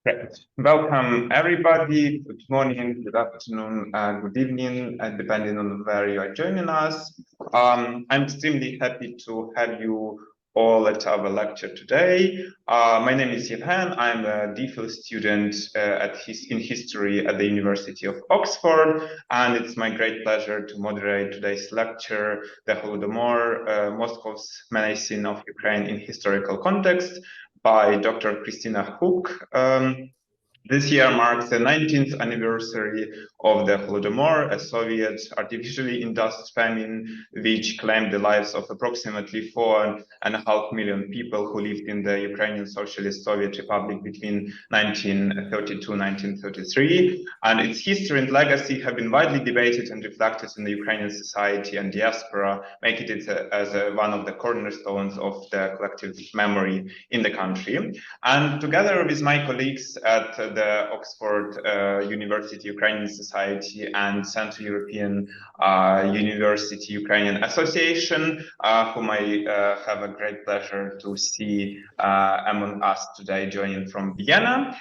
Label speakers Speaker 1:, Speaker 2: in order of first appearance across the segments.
Speaker 1: Great. Welcome, everybody. Good morning, good afternoon, good evening, depending on where you are joining us. I'm extremely happy to have you all at our lecture today. My name is Yevhen. I'm a DPhil student in history at the University of Oxford, and it's my great pleasure to moderate today's lecture, The Holodomor, Moscow's Menacing of Ukraine in Historical Context, by Dr. Kristina Hook. This year marks the 19th anniversary of the Holodomor, a Soviet artificially induced famine which claimed the lives of approximately 4.5 million people who lived in the Ukrainian Socialist Soviet Republic between 1932 and 1933. And its history and legacy have been widely debated and reflected in the Ukrainian society and diaspora, making it as one of the cornerstones of the collective memory in the country. And together with my colleagues at the Oxford University Ukrainian Society and Central European University Ukrainian Association, whom I have a great pleasure to see among us today joining from Vienna,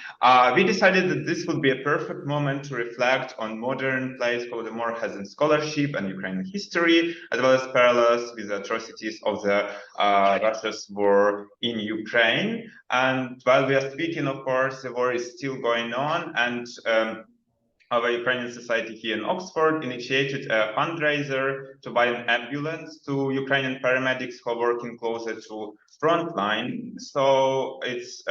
Speaker 1: we decided that this would be a perfect moment to reflect on modern place Holodomor has in scholarship and Ukrainian history, as well as parallels with the atrocities of the Russia's war in Ukraine. And while we are speaking, of course, the war is still going on, and our Ukrainian society here in Oxford initiated a fundraiser to buy an ambulance to Ukrainian paramedics who are working closer to frontline. So it's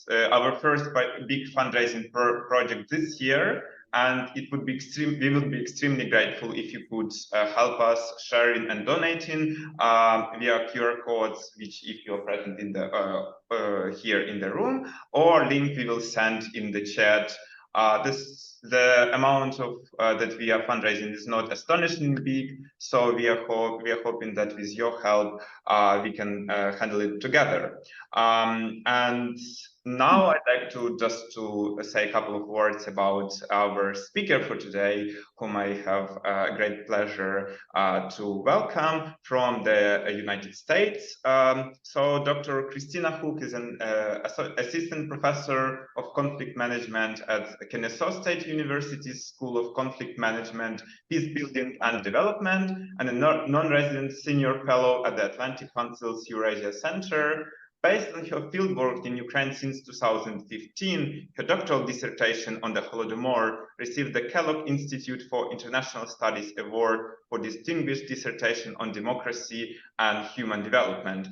Speaker 1: our first big fundraising project this year. And it would be we would be extremely grateful if you could help us sharing and donating via QR codes, which if you're present in the here in the room, or link we will send in the chat. The amount of that we are fundraising is not astonishingly big, so we are hoping that with your help we can handle it together. And now I'd like to just say a couple of words about our speaker for today, whom I have a great pleasure to welcome from the United States. So Dr. Kristina Hook is an assistant professor of conflict management at Kennesaw State University's School of Conflict Management, Peace Building and Development, and a non-resident senior fellow at the Atlantic Council's Eurasia Center. Based on her fieldwork in Ukraine since 2015, her doctoral dissertation on the Holodomor received the Kellogg Institute for International Studies Award for Distinguished Dissertation on Democracy and Human Development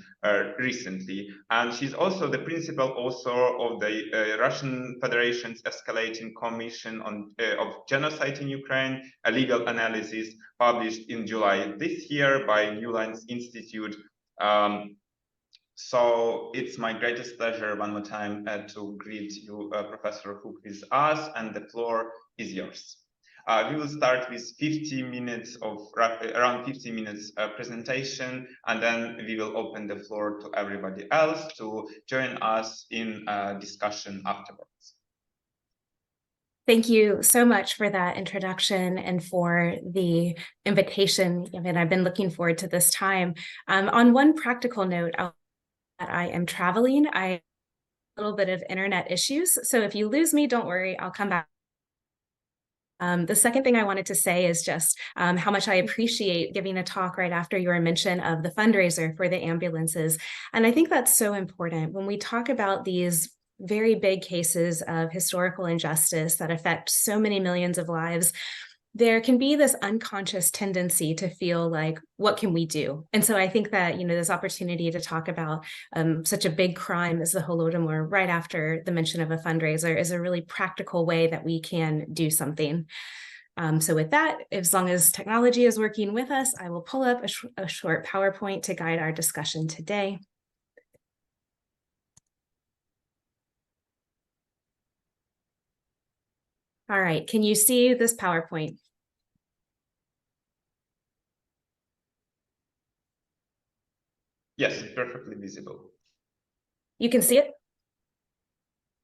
Speaker 1: recently. And she's also the principal author of the Russian Federation's Escalating Commission on, of Genocide in Ukraine, a legal analysis published in July this year by New Lines Institute. So it's my greatest pleasure one more time to greet you, Professor Hook, with us, and the floor is yours. We will start with 50 minutes of around 50 minutes presentation, and then we will open the floor to everybody else to join us in discussion afterwards.
Speaker 2: Thank you so much for that introduction and for the invitation. I mean, I've been looking forward to this time. On one practical note, I am traveling. I have a little bit of internet issues. So if you lose me, don't worry, I'll come back. The second thing I wanted to say is just how much I appreciate giving a talk right after your mention of the fundraiser for the ambulances. And I think that's so important when we talk about these very big cases of historical injustice that affect so many millions of lives. There can be this unconscious tendency to feel like, what can we do? And so I think that, this opportunity to talk about such a big crime as the Holodomor right after the mention of a fundraiser is a really practical way that we can do something. So with that, as long as technology is working with us, I will pull up a short PowerPoint to guide our discussion today. All right, can you see this PowerPoint?
Speaker 1: Yes, it's perfectly visible.
Speaker 2: You can see it?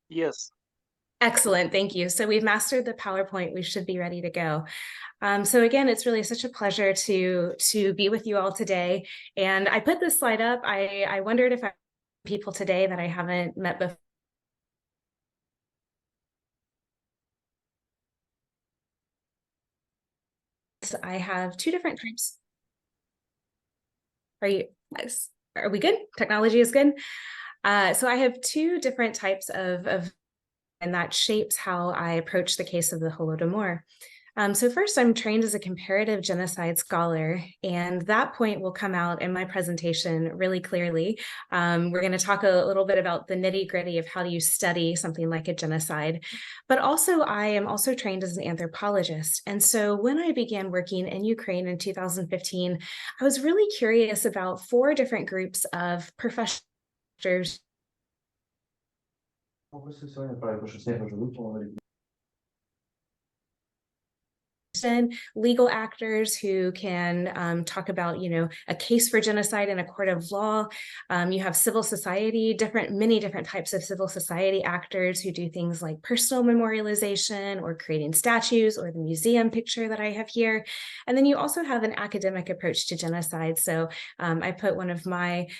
Speaker 3: Yes.
Speaker 2: Excellent, thank you. So we've mastered the PowerPoint. We should be ready to go. So again, it's really such a pleasure to be with you all today. And I put this slide up. I wondered if I people today that I haven't met before. I have two different types. Are we good? Technology is good. So I have two different types and that shapes how I approach the case of the Holodomor. So first, I'm trained as a comparative genocide scholar, and that point will come out in my presentation really clearly. We're going to talk a little bit about the nitty-gritty of how do you study something like a genocide, but also I am also trained as an anthropologist. And so when I began working in Ukraine in 2015, I was really curious about four different groups of professionals legal actors who can talk about, a case for genocide in a court of law. You have civil society, many different types of civil society actors who do things like personal memorialization or creating statues or the museum picture that I have here. And then you also have an academic approach to genocide. So I put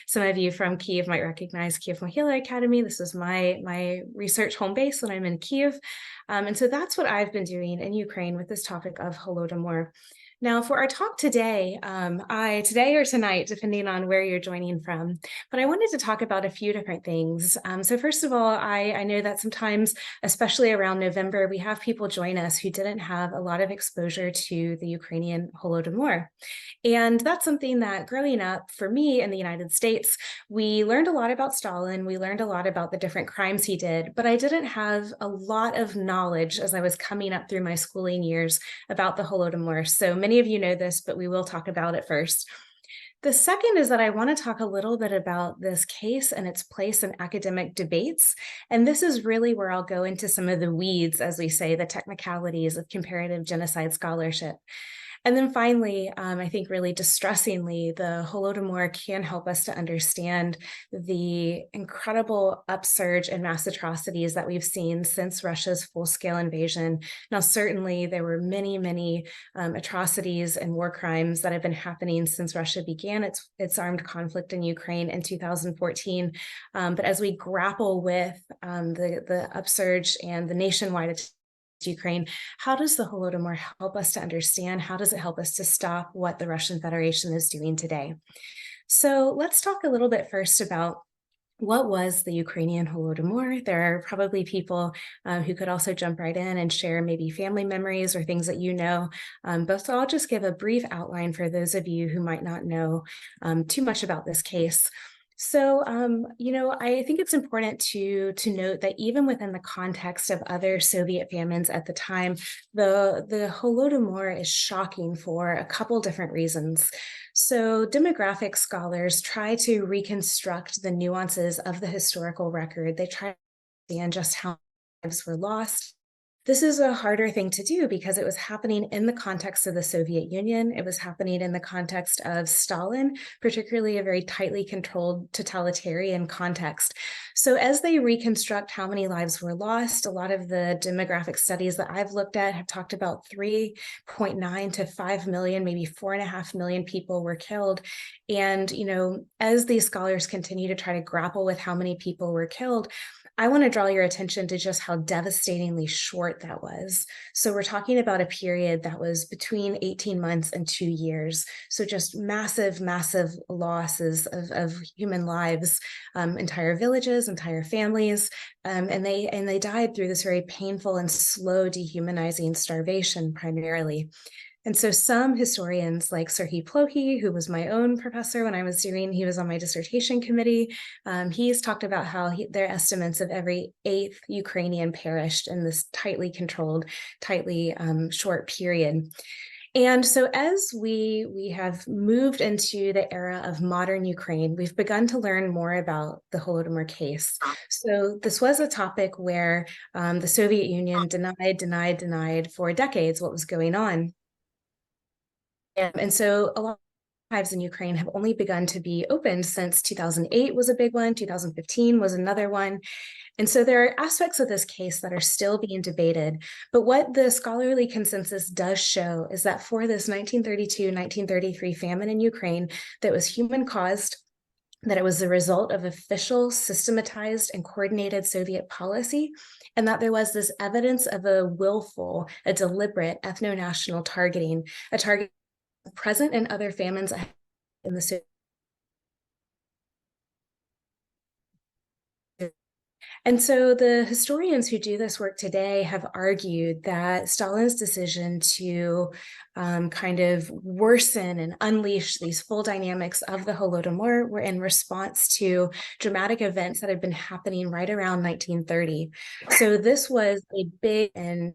Speaker 2: some of you from Kyiv might recognize Kyiv Mohyla Academy. This is my research home base when I'm in Kyiv. And so that's what I've been doing in Ukraine with this topic of Holodomor. Now, for our talk today, today or tonight, depending on where you're joining from, but I wanted to talk about a few different things. So first of all, I know that sometimes, especially around November, we have people join us who didn't have a lot of exposure to the Ukrainian Holodomor. And that's something that growing up for me in the United States, we learned a lot about Stalin. We learned a lot about the different crimes he did, but I didn't have a lot of knowledge as I was coming up through my schooling years about the Holodomor. So many of you know this, but we will talk about it first. The second is that I want to talk a little bit about this case and its place in academic debates. And this is really where I'll go into some of the weeds, as we say, the technicalities of comparative genocide scholarship. And then finally, I think really distressingly, the Holodomor can help us to understand the incredible upsurge in mass atrocities that we've seen since Russia's full-scale invasion. Now, certainly there were many, many atrocities and war crimes that have been happening since Russia began its armed conflict in Ukraine in 2014. But as we grapple with the upsurge and the nationwide Ukraine, how does the Holodomor help us to understand? How does it help us to stop what the Russian Federation is doing today? So let's talk a little bit first about what was the Ukrainian Holodomor. There are probably people who could also jump right in and share maybe family memories or things that you know. But so I'll just give a brief outline for those of you who might not know too much about this case. So, I think it's important to note that even within the context of other Soviet famines at the time, the Holodomor is shocking for a couple different reasons. So demographic scholars try to reconstruct the nuances of the historical record. They try to understand just how lives were lost. This is a harder thing to do because it was happening in the context of the Soviet Union. It was happening in the context of Stalin, particularly a very tightly controlled totalitarian context. So as they reconstruct how many lives were lost, a lot of the demographic studies that I've looked at have talked about 3.9 to 5 million, maybe 4.5 million people were killed. And, as these scholars continue to try to grapple with how many people were killed, I want to draw your attention to just how devastatingly short that was. So we're talking about a period that was between 18 months and 2 years. So just massive, massive losses of human lives, entire villages, entire families, and they died through this very painful and slow dehumanizing starvation primarily. And so some historians like Serhiy Plokhy, who was my own professor when he was on my dissertation committee, he's talked about how their estimates of every 8th Ukrainian perished in this tightly controlled, tightly short period. And so as we have moved into the era of modern Ukraine, we've begun to learn more about the Holodomor case. So this was a topic where the Soviet Union denied for decades what was going on. And so a lot of archives in Ukraine have only begun to be opened since 2008 was a big one, 2015 was another one. And so there are aspects of this case that are still being debated. But what the scholarly consensus does show is that for this 1932-1933 famine in Ukraine that was human-caused, that it was the result of official, systematized, and coordinated Soviet policy, and that there was this evidence of a willful, a deliberate ethno-national targeting, a target present in other famines in the Soviet. And so the historians who do this work today have argued that Stalin's decision to kind of worsen and unleash these full dynamics of the Holodomor were in response to dramatic events that had been happening right around 1930. So this was a big and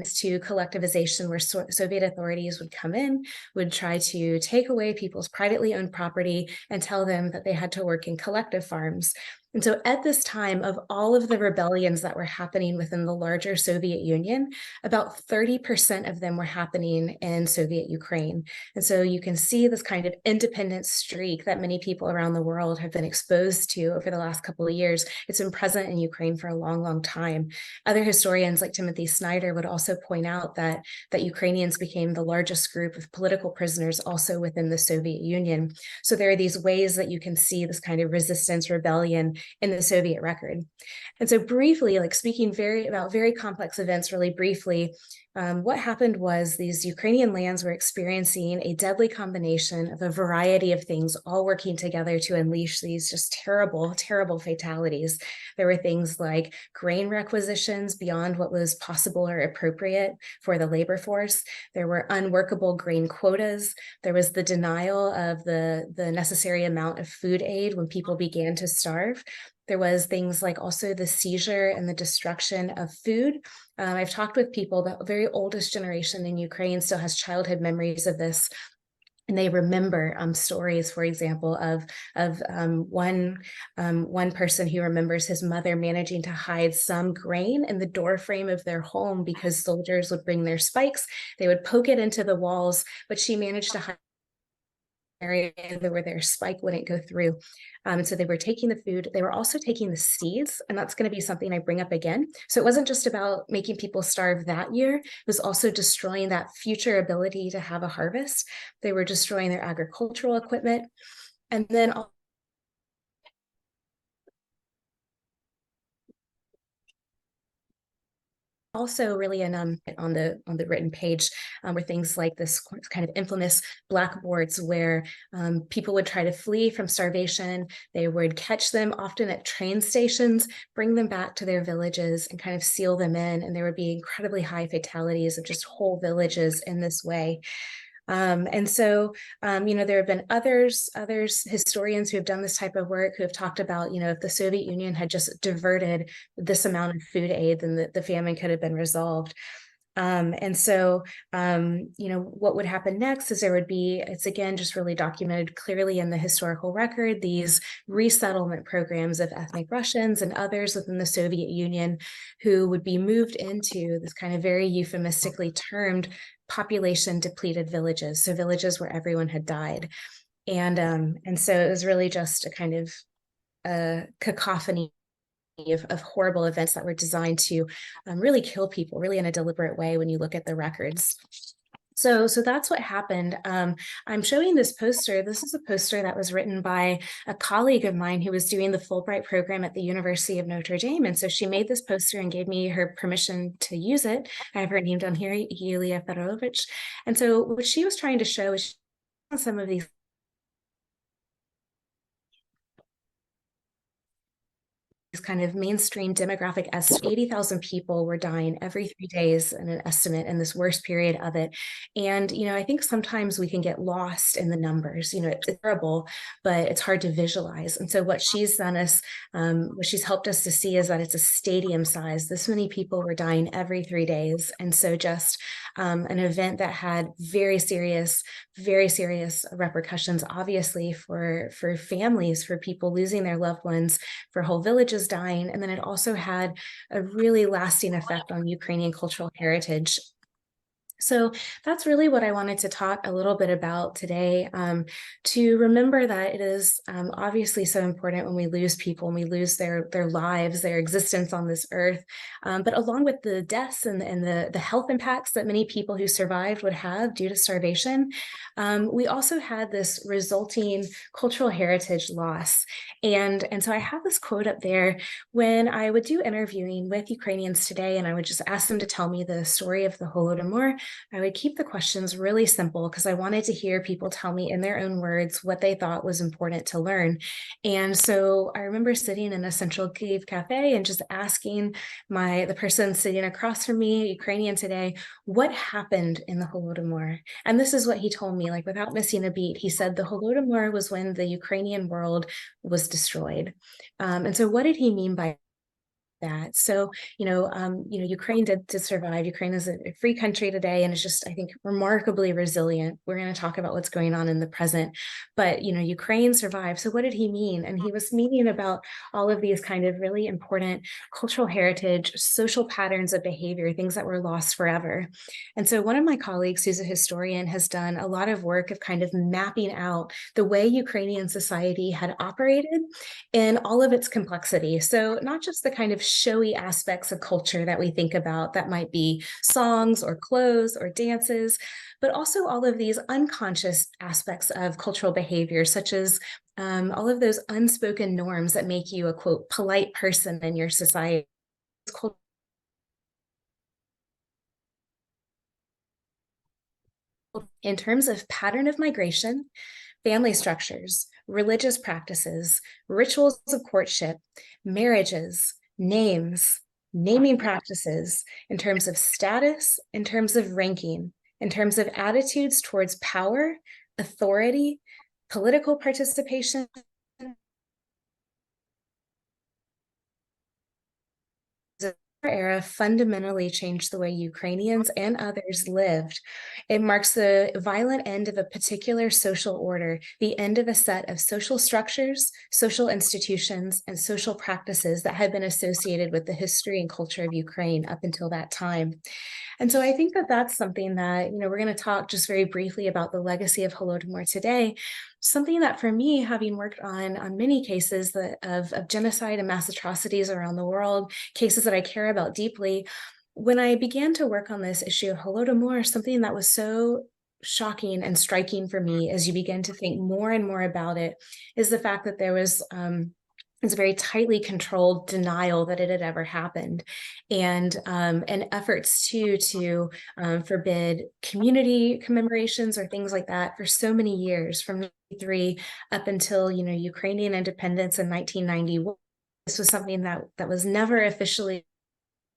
Speaker 2: to collectivization, where Soviet authorities would come in, would try to take away people's privately owned property and tell them that they had to work in collective farms. And so at this time, of all of the rebellions that were happening within the larger Soviet Union, about 30% of them were happening in Soviet Ukraine. And so you can see this kind of independent streak that many people around the world have been exposed to over the last couple of years. It's been present in Ukraine for a long, long time. Other historians like Timothy Snyder would also point out that Ukrainians became the largest group of political prisoners also within the Soviet Union. So there are these ways that you can see this kind of resistance, rebellion in the Soviet record. And so briefly, like speaking about very complex events really briefly, what happened was these Ukrainian lands were experiencing a deadly combination of a variety of things all working together to unleash these just terrible, terrible fatalities. There were things like grain requisitions beyond what was possible or appropriate for the labor force. There were unworkable grain quotas. There was the denial of the necessary amount of food aid when people began to starve. There was things like also the seizure and the destruction of food. I've talked with people, the very oldest generation in Ukraine still has childhood memories of this. And they remember stories, for example, of one person who remembers his mother managing to hide some grain in the doorframe of their home because soldiers would bring their spikes. They would poke it into the walls, but she managed to hide area where their spike wouldn't go through. And so they were taking the food, they were also taking the seeds, and that's going to be something I bring up again. So it wasn't just about making people starve that year, it was also destroying that future ability to have a harvest. They were destroying their agricultural equipment. And then also really on the written page were things like this kind of infamous blackboards where people would try to flee from starvation. They would catch them often at train stations, bring them back to their villages and kind of seal them in. And there would be incredibly high fatalities of just whole villages in this way. And so, there have been others, historians who have done this type of work who have talked about, if the Soviet Union had just diverted this amount of food aid, then the famine could have been resolved. And so, what would happen next is there would be, it's again, just really documented clearly in the historical record, these resettlement programs of ethnic Russians and others within the Soviet Union who would be moved into this kind of very euphemistically termed population depleted villages. So villages where everyone had died. And so it was really just a kind of a cacophony of horrible events that were designed to really kill people, really in a deliberate way when you look at the records. So that's what happened. I'm showing this poster. This is a poster that was written by a colleague of mine who was doing the Fulbright program at the University of Notre Dame. And so she made this poster and gave me her permission to use it. I have her name down here, Yulia Fedorovich. And so what she was trying to show is some of these kind of mainstream demographic estimate. 80,000 people were dying every 3 days in an estimate in this worst period of it. And, I think sometimes we can get lost in the numbers. It's terrible, but it's hard to visualize. And so what she's done is, what she's helped us to see is that it's a stadium size. This many people were dying every 3 days. And so just an event that had very serious repercussions, obviously, for families, for people losing their loved ones, for whole villages dying. And then it also had a really lasting effect on Ukrainian cultural heritage. So that's really what I wanted to talk a little bit about today, to remember that it is obviously so important when we lose people, when we lose their lives, their existence on this earth. But along with the deaths and the health impacts that many people who survived would have due to starvation, we also had this resulting cultural heritage loss. And so I have this quote up there. When I would do interviewing with Ukrainians today, and I would just ask them to tell me the story of the Holodomor, I would keep the questions really simple because I wanted to hear people tell me in their own words what they thought was important to learn. And so I remember sitting in a Central Kyiv cafe and just asking the person sitting across from me, Ukrainian today, what happened in the Holodomor? And this is what he told me, like without missing a beat. He said the Holodomor was when the Ukrainian world was destroyed. And so what did he mean by that? So, Ukraine did survive. Ukraine is a free country today, and it's just, I think, remarkably resilient. We're going to talk about what's going on in the present, but, Ukraine survived. So what did he mean? And he was meaning about all of these kind of really important cultural heritage, social patterns of behavior, things that were lost forever. And so one of my colleagues, who's a historian, has done a lot of work of kind of mapping out the way Ukrainian society had operated in all of its complexity. So not just the kind of showy aspects of culture that we think about that might be songs or clothes or dances, but also all of these unconscious aspects of cultural behavior, such as all of those unspoken norms that make you a, quote, polite person in your society. In terms of pattern of migration, family structures, religious practices, rituals of courtship, marriages, names, naming practices, in terms of status, in terms of ranking, in terms of attitudes towards power, authority, political participation, era fundamentally changed the way Ukrainians and others lived. It marks the violent end of a particular social order, the end of a set of social structures, social institutions, and social practices that had been associated with the history and culture of Ukraine up until that time. And so I think that that's something that, we're going to talk just very briefly about the legacy of Holodomor today. Something that for me, having worked on many cases of genocide and mass atrocities around the world, cases that I care about deeply, when I began to work on this issue of Holodomor, something that was so shocking and striking for me as you begin to think more and more about it is the fact that there was it's a very tightly controlled denial that it had ever happened, and efforts to forbid community commemorations or things like that for so many years, from 1993 up until Ukrainian independence in 1991. This was something that was never officially.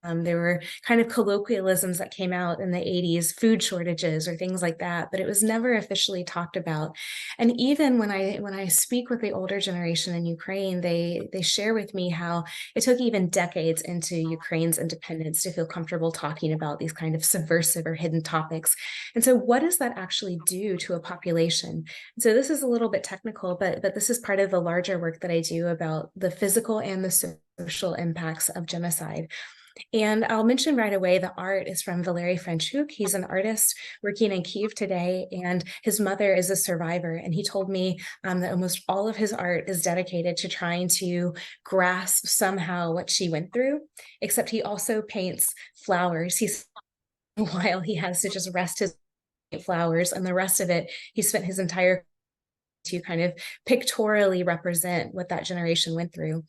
Speaker 2: There were kind of colloquialisms that came out in the 80s, food shortages or things like that, but it was never officially talked about. And even when I speak with the older generation in Ukraine, they share with me how it took even decades into Ukraine's independence to feel comfortable talking about these kind of subversive or hidden topics. And so what does that actually do to a population? So this is a little bit technical, but this is part of the larger work that I do about the physical and the social impacts of genocide. And I'll mention right away the art is from Valery Franchuk. He's an artist working in Kyiv today, and his mother is a survivor. And he told me that almost all of his art is dedicated to trying to grasp somehow what she went through, except he also paints flowers. While he has to just rest his flowers, and the rest of it, he spent his entire to kind of pictorially represent what that generation went through.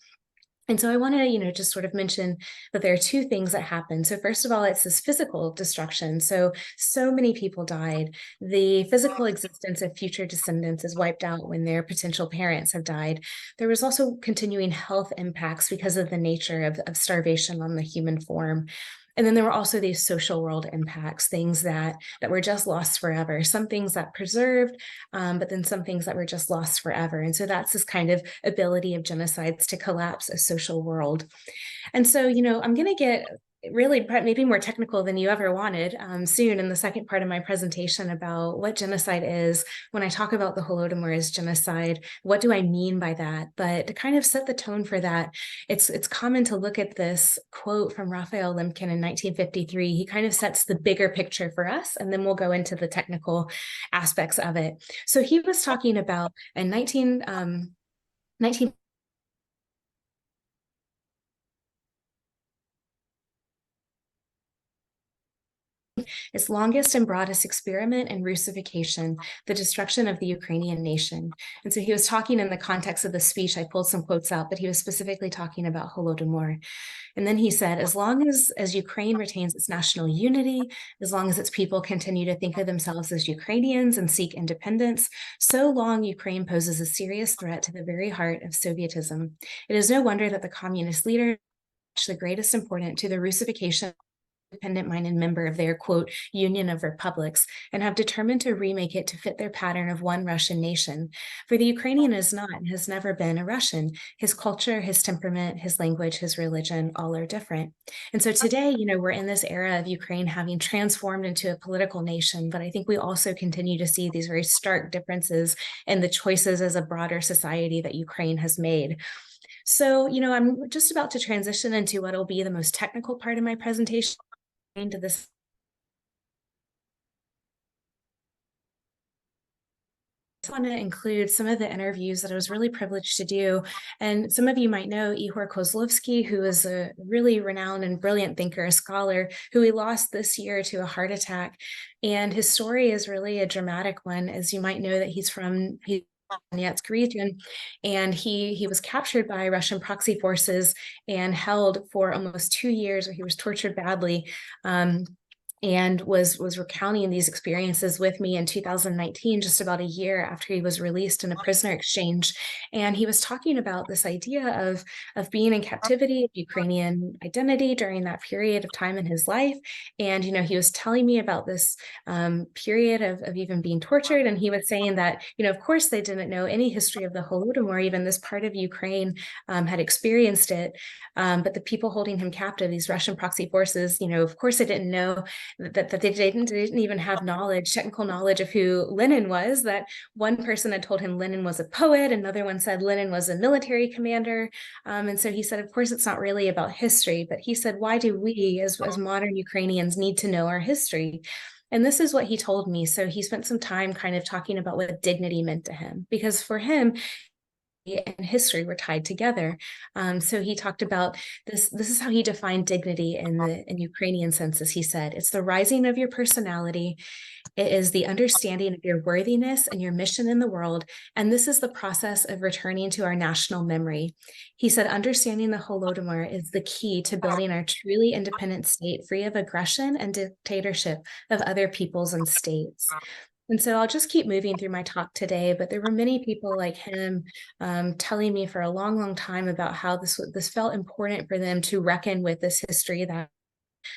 Speaker 2: And so I want to, just sort of mention that there are two things that happen. So first of all, it's this physical destruction. So many people died. The physical existence of future descendants is wiped out when their potential parents have died. There was also continuing health impacts because of the nature of starvation on the human form. And then there were also these social world impacts, things that were just lost forever, some things that preserved, but then some things that were just lost forever. And so that's this kind of ability of genocides to collapse a social world. And so, I'm going to get really maybe more technical than you ever wanted soon in the second part of my presentation about what genocide is. When I talk about the Holodomor as genocide, what do I mean by that? But to kind of set the tone for that, it's common to look at this quote from Raphael Lemkin in 1953. He kind of sets the bigger picture for us, and then we'll go into the technical aspects of it. So he was talking about in 19 its longest and broadest experiment in Russification, the destruction of the Ukrainian nation. And so he was talking in the context of the speech, I pulled some quotes out, but he was specifically talking about Holodomor. And then he said, as long as Ukraine retains its national unity, as long as its people continue to think of themselves as Ukrainians and seek independence, so long Ukraine poses a serious threat to the very heart of Sovietism. It is no wonder that the communist leaders attach the greatest importance to the Russification independent-minded member of their, quote, Union of Republics, and have determined to remake it to fit their pattern of one Russian nation. For the Ukrainian is not and has never been a Russian. His culture, his temperament, his language, his religion, all are different. And so today, we're in this era of Ukraine having transformed into a political nation, but I think we also continue to see these very stark differences in the choices as a broader society that Ukraine has made. So, I'm just about to transition into what will be the most technical part of my presentation. To this I want to include some of the interviews that I was really privileged to do. And some of you might know Ihor Kozlovsky, who is a really renowned and brilliant thinker, a scholar, who we lost this year to a heart attack. And his story is really a dramatic one, as you might know that he's from Donetsk region, and he was captured by Russian proxy forces and held for almost 2 years, where he was tortured badly. And was recounting these experiences with me in 2019, just about a year after he was released in a prisoner exchange. And he was talking about this idea of being in captivity, of Ukrainian identity during that period of time in his life. And, he was telling me about this period of even being tortured. And he was saying that, of course, they didn't know any history of the Holodomor, even this part of Ukraine had experienced it. But the people holding him captive, these Russian proxy forces, of course, they didn't know that they didn't even have technical knowledge of who Lenin was. That one person had told him Lenin was a poet, another one said Lenin was a military commander. And so he said, of course, it's not really about history, but he said, why do we as modern Ukrainians need to know our history? And this is what he told me. So he spent some time kind of talking about what dignity meant to him, because for him, and history were tied together. So he talked about this. This is how he defined dignity in Ukrainian census. He said, it's the rising of your personality. It is the understanding of your worthiness and your mission in the world. And this is the process of returning to our national memory. He said, understanding the Holodomor is the key to building our truly independent state, free of aggression and dictatorship of other peoples and states. And so I'll just keep moving through my talk today, but there were many people like him telling me for a long, long time about how this felt important for them to reckon with this history that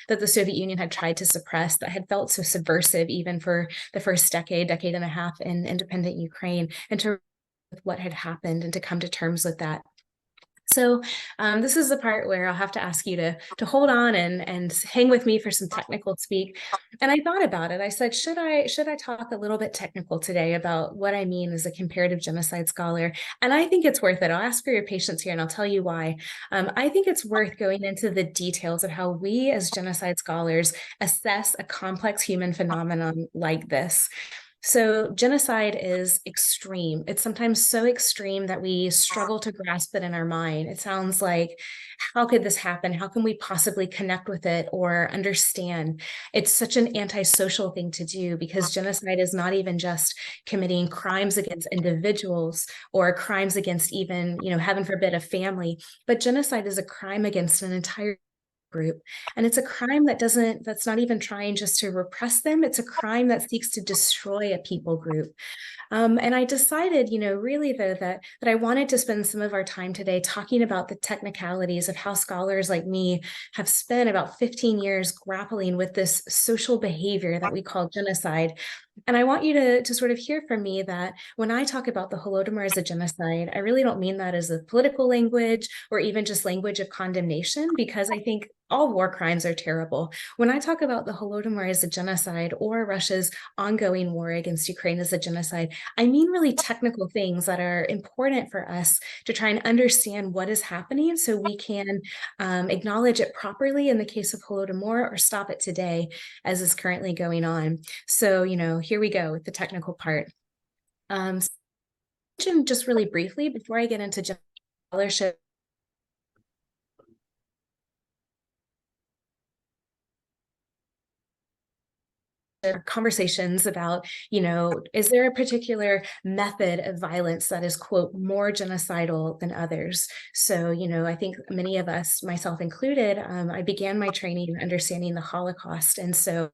Speaker 2: the Soviet Union had tried to suppress, that had felt so subversive even for the first decade and a half in independent Ukraine, and to with what had happened and to come to terms with that. So this is the part where I'll have to ask you to hold on and hang with me for some technical speak. And I thought about it. I said, should I talk a little bit technical today about what I mean as a comparative genocide scholar? And I think it's worth it. I'll ask for your patience here and I'll tell you why. I think it's worth going into the details of how we as genocide scholars assess a complex human phenomenon like this. So genocide is extreme. It's sometimes so extreme that we struggle to grasp it in our mind. It sounds like, how could this happen? How can we possibly connect with it or understand? It's such an antisocial thing to do, because genocide is not even just committing crimes against individuals or crimes against even, heaven forbid, a family, but genocide is a crime against an entire group. And it's a crime that's not even trying just to repress them. It's a crime that seeks to destroy a people group. And I decided, really that I wanted to spend some of our time today talking about the technicalities of how scholars like me have spent about 15 years grappling with this social behavior that we call genocide. And I want you to sort of hear from me that when I talk about the Holodomor as a genocide, I really don't mean that as a political language or even just language of condemnation, because I think all war crimes are terrible. When I talk about the Holodomor as a genocide or Russia's ongoing war against Ukraine as a genocide, I mean really technical things that are important for us to try and understand what is happening so we can acknowledge it properly in the case of Holodomor or stop it today as is currently going on. So, here we go with the technical part. Just really briefly, before I get into scholarship, conversations about, is there a particular method of violence that is, quote, more genocidal than others? So, I think many of us, myself included, I began my training understanding the Holocaust. And so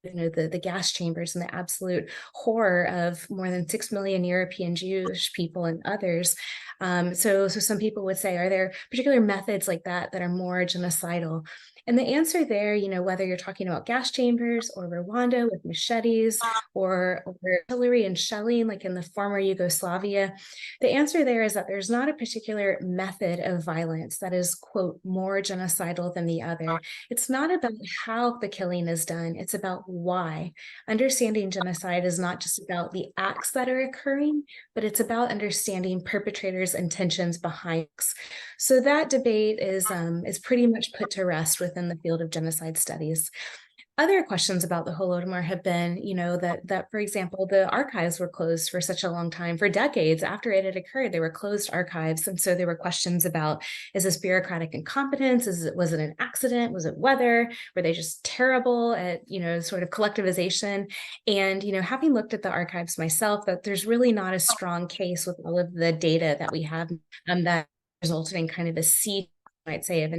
Speaker 2: the gas chambers and the absolute horror of more than 6 million European Jewish people and others. So some people would say, are there particular methods like that that are more genocidal? And the answer there, whether you're talking about gas chambers or Rwanda with machetes or artillery and shelling, like in the former Yugoslavia, the answer there is that there's not a particular method of violence that is, quote, more genocidal than the other. It's not about how the killing is done, it's about why. Understanding genocide is not just about the acts that are occurring, but it's about understanding perpetrators' intentions behind acts. So that debate is pretty much put to rest within the field of genocide studies. Other questions about the Holodomor have been, that, for example, the archives were closed for such a long time, for decades after it had occurred, they were closed archives. And so there were questions about, is this bureaucratic incompetence? Was it an accident? Was it weather? Were they just terrible at, sort of collectivization? And, having looked at the archives myself, that there's really not a strong case with all of the data that we have that resulted in kind of a sea, I might say, of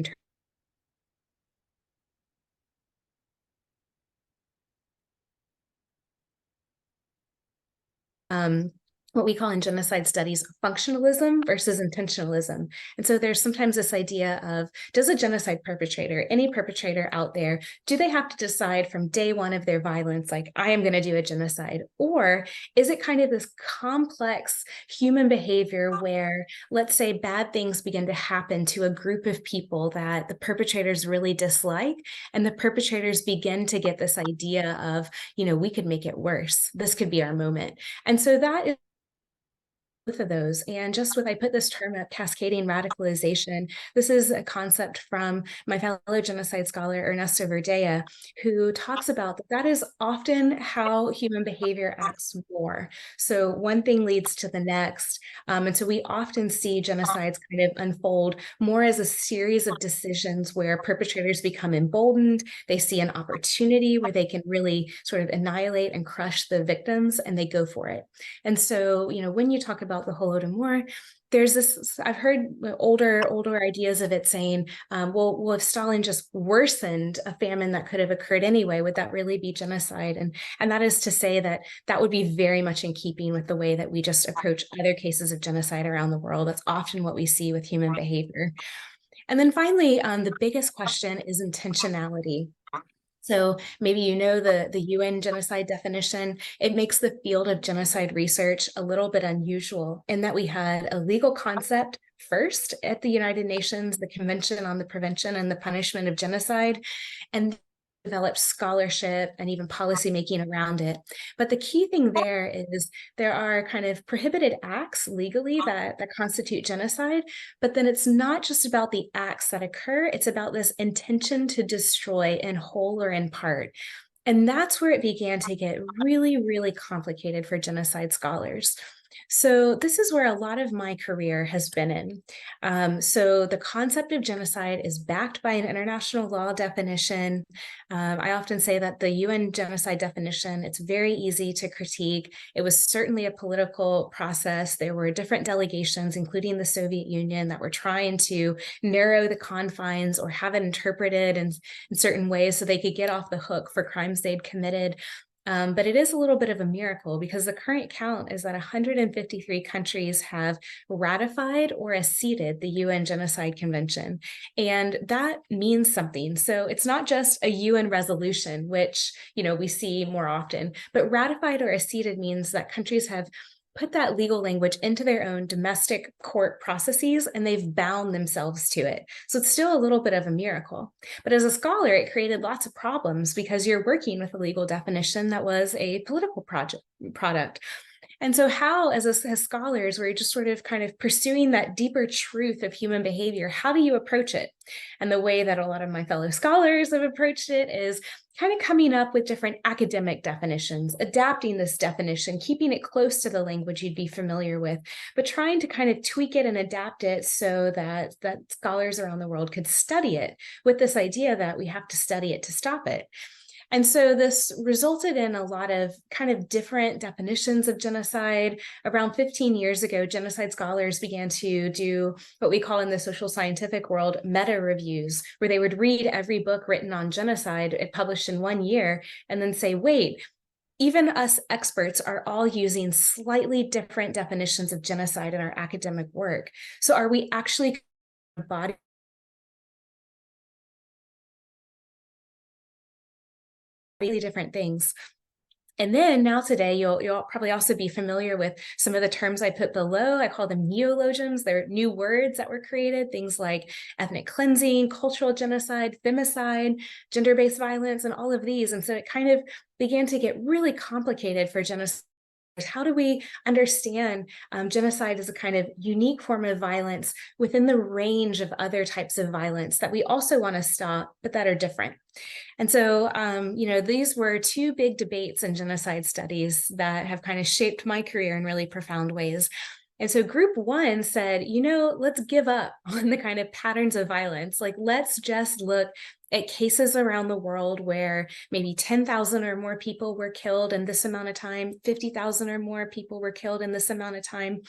Speaker 2: what we call in genocide studies, functionalism versus intentionalism. And so there's sometimes this idea of, does a genocide perpetrator, any perpetrator out there, do they have to decide from day one of their violence, like, I am going to do a genocide? Or is it kind of this complex human behavior where, let's say, bad things begin to happen to a group of people that the perpetrators really dislike, and the perpetrators begin to get this idea of, we could make it worse. This could be our moment. And so that is both of those. And just with, I put this term of cascading radicalization, this is a concept from my fellow genocide scholar, Ernesto Verdea, who talks about that is often how human behavior acts more. So one thing leads to the next. And so we often see genocides kind of unfold more as a series of decisions where perpetrators become emboldened, they see an opportunity where they can really sort of annihilate and crush the victims, and they go for it. And so, when you talk about the Holodomor, there's this, I've heard older ideas of it saying, well, if Stalin just worsened a famine that could have occurred anyway, would that really be genocide? And that is to say that would be very much in keeping with the way that we just approach other cases of genocide around the world. That's often what we see with human behavior. And then finally, the biggest question is intentionality. So maybe the UN genocide definition. It makes the field of genocide research a little bit unusual in that we had a legal concept first at the United Nations, the Convention on the Prevention and the Punishment of Genocide, and developed scholarship and even policymaking around it. But the key thing there is there are kind of prohibited acts legally that constitute genocide, but then it's not just about the acts that occur, it's about this intention to destroy in whole or in part. And that's where it began to get really, really complicated for genocide scholars. So this is where a lot of my career has been in. So the concept of genocide is backed by an international law definition. I often say that the UN genocide definition, it's very easy to critique. It was certainly a political process. There were different delegations, including the Soviet Union, that were trying to narrow the confines or have it interpreted in certain ways so they could get off the hook for crimes they'd committed. But it is a little bit of a miracle because the current count is that 153 countries have ratified or acceded the UN Genocide Convention. And that means something. So it's not just a UN resolution, which, we see more often, but ratified or acceded means that countries have put that legal language into their own domestic court processes, and they've bound themselves to it. So it's still a little bit of a miracle. But as a scholar, it created lots of problems because you're working with a legal definition that was a political product. And so how, as scholars, we're just sort of kind of pursuing that deeper truth of human behavior. How do you approach it? And the way that a lot of my fellow scholars have approached it is kind of coming up with different academic definitions, adapting this definition, keeping it close to the language you'd be familiar with, but trying to kind of tweak it and adapt it so that scholars around the world could study it with this idea that we have to study it to stop it. And so this resulted in a lot of kind of different definitions of genocide. Around 15 years ago, genocide scholars began to do what we call in the social scientific world meta reviews, where they would read every book written on genocide published in 1 year and then say, wait, even us experts are all using slightly different definitions of genocide in our academic work. So are we actually body really different things? And then now today, you'll probably also be familiar with some of the terms I put below. I call them neologisms. They're new words that were created, things like ethnic cleansing, cultural genocide, femicide, gender-based violence, and all of these. And so it kind of began to get really complicated for genocide. How do we understand genocide as a kind of unique form of violence within the range of other types of violence that we also want to stop, but that are different? And so, these were two big debates in genocide studies that have kind of shaped my career in really profound ways. And so group one said, let's give up on the kind of patterns of violence. Like, let's just look at cases around the world where maybe 10,000 or more people were killed in this amount of time, 50,000 or more people were killed in this amount of time,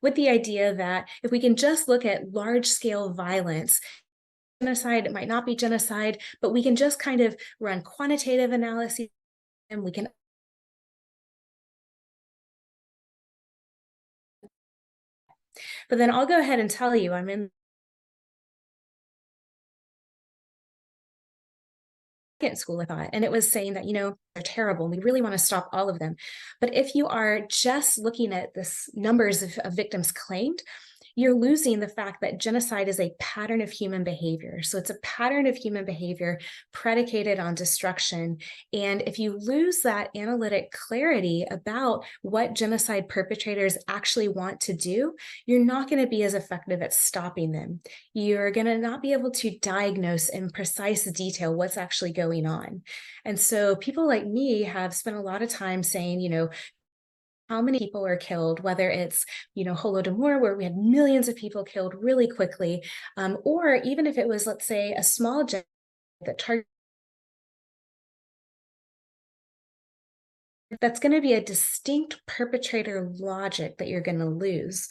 Speaker 2: with the idea that if we can just look at large-scale violence, genocide, it might not be genocide, but we can just kind of run quantitative analysis and we can. But then I'll go ahead and tell you, I'm in school of thought, and it was saying that, they're terrible, and we really want to stop all of them. But if you are just looking at this numbers of victims claimed, you're losing the fact that genocide is a pattern of human behavior. So it's a pattern of human behavior predicated on destruction. And if you lose that analytic clarity about what genocide perpetrators actually want to do, you're not going to be as effective at stopping them. You're going to not be able to diagnose in precise detail what's actually going on. And so people like me have spent a lot of time saying, how many people are killed, whether it's, Holodomor, where we had millions of people killed really quickly, or even if it was, let's say, a small genocide that targets, that's going to be a distinct perpetrator logic that you're going to lose.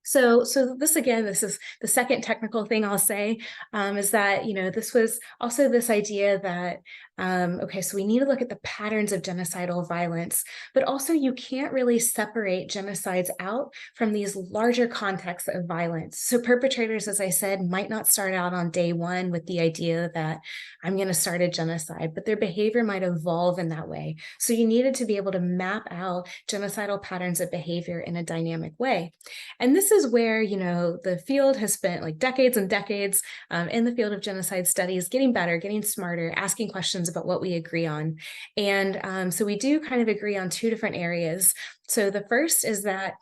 Speaker 2: So this is the second technical thing I'll say, is that, this was also this idea that, okay, so we need to look at the patterns of genocidal violence, but also you can't really separate genocides out from these larger contexts of violence. So perpetrators, as I said, might not start out on day one with the idea that I'm going to start a genocide, but their behavior might evolve in that way. So you needed to be able to map out genocidal patterns of behavior in a dynamic way. And this is where, the field has spent like decades and decades in the field of genocide studies, getting better, getting smarter, asking questions about what we agree on. And so we do kind of agree on two different areas. So the first is that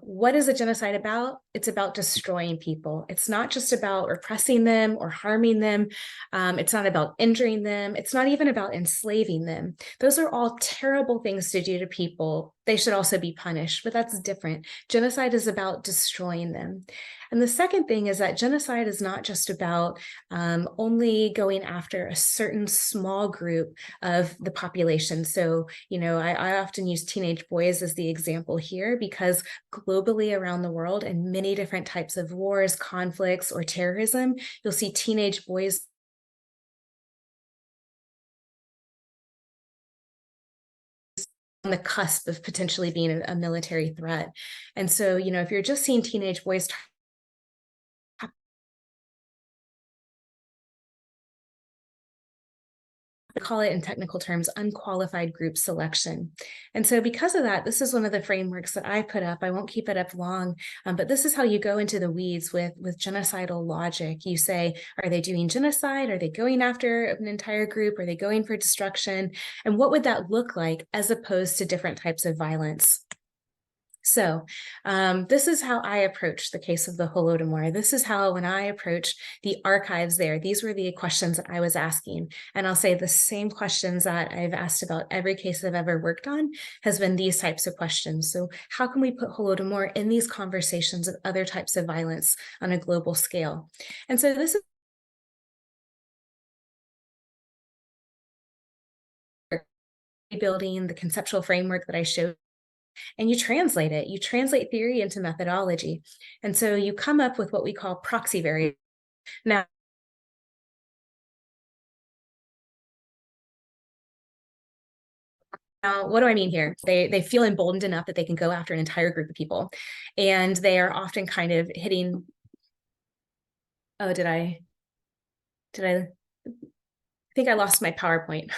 Speaker 2: what is a genocide about? It's about destroying people. It's not just about repressing them or harming them. It's not about injuring them. It's not even about enslaving them. Those are all terrible things to do to people. They should also be punished, but that's different. Genocide is about destroying them. And the second thing is that genocide is not just about only going after a certain small group of the population. So, I often use teenage boys as the example here, because globally around the world in many different types of wars, conflicts, or terrorism, you'll see teenage boys on the cusp of potentially being a military threat. And so, if you're just seeing teenage boys call it in technical terms, unqualified group selection. And so because of that, this is one of the frameworks that I put up. I won't keep it up long, but this is how you go into the weeds with genocidal logic. You say, are they doing genocide? Are they going after an entire group? Are they going for destruction? And what would that look like as opposed to different types of violence? So this is how I approach the case of the Holodomor. This is how, when I approach the archives there, these were the questions that I was asking. And I'll say the same questions that I've asked about every case I've ever worked on has been these types of questions. So how can we put Holodomor in these conversations of other types of violence on a global scale? And so this is building the conceptual framework that I showed. And you translate it. You translate theory into methodology. And so you come up with what we call proxy variables. Now, what do I mean here? They feel emboldened enough that they can go after an entire group of people. And they are often kind of hitting, oh, did I think I lost my PowerPoint.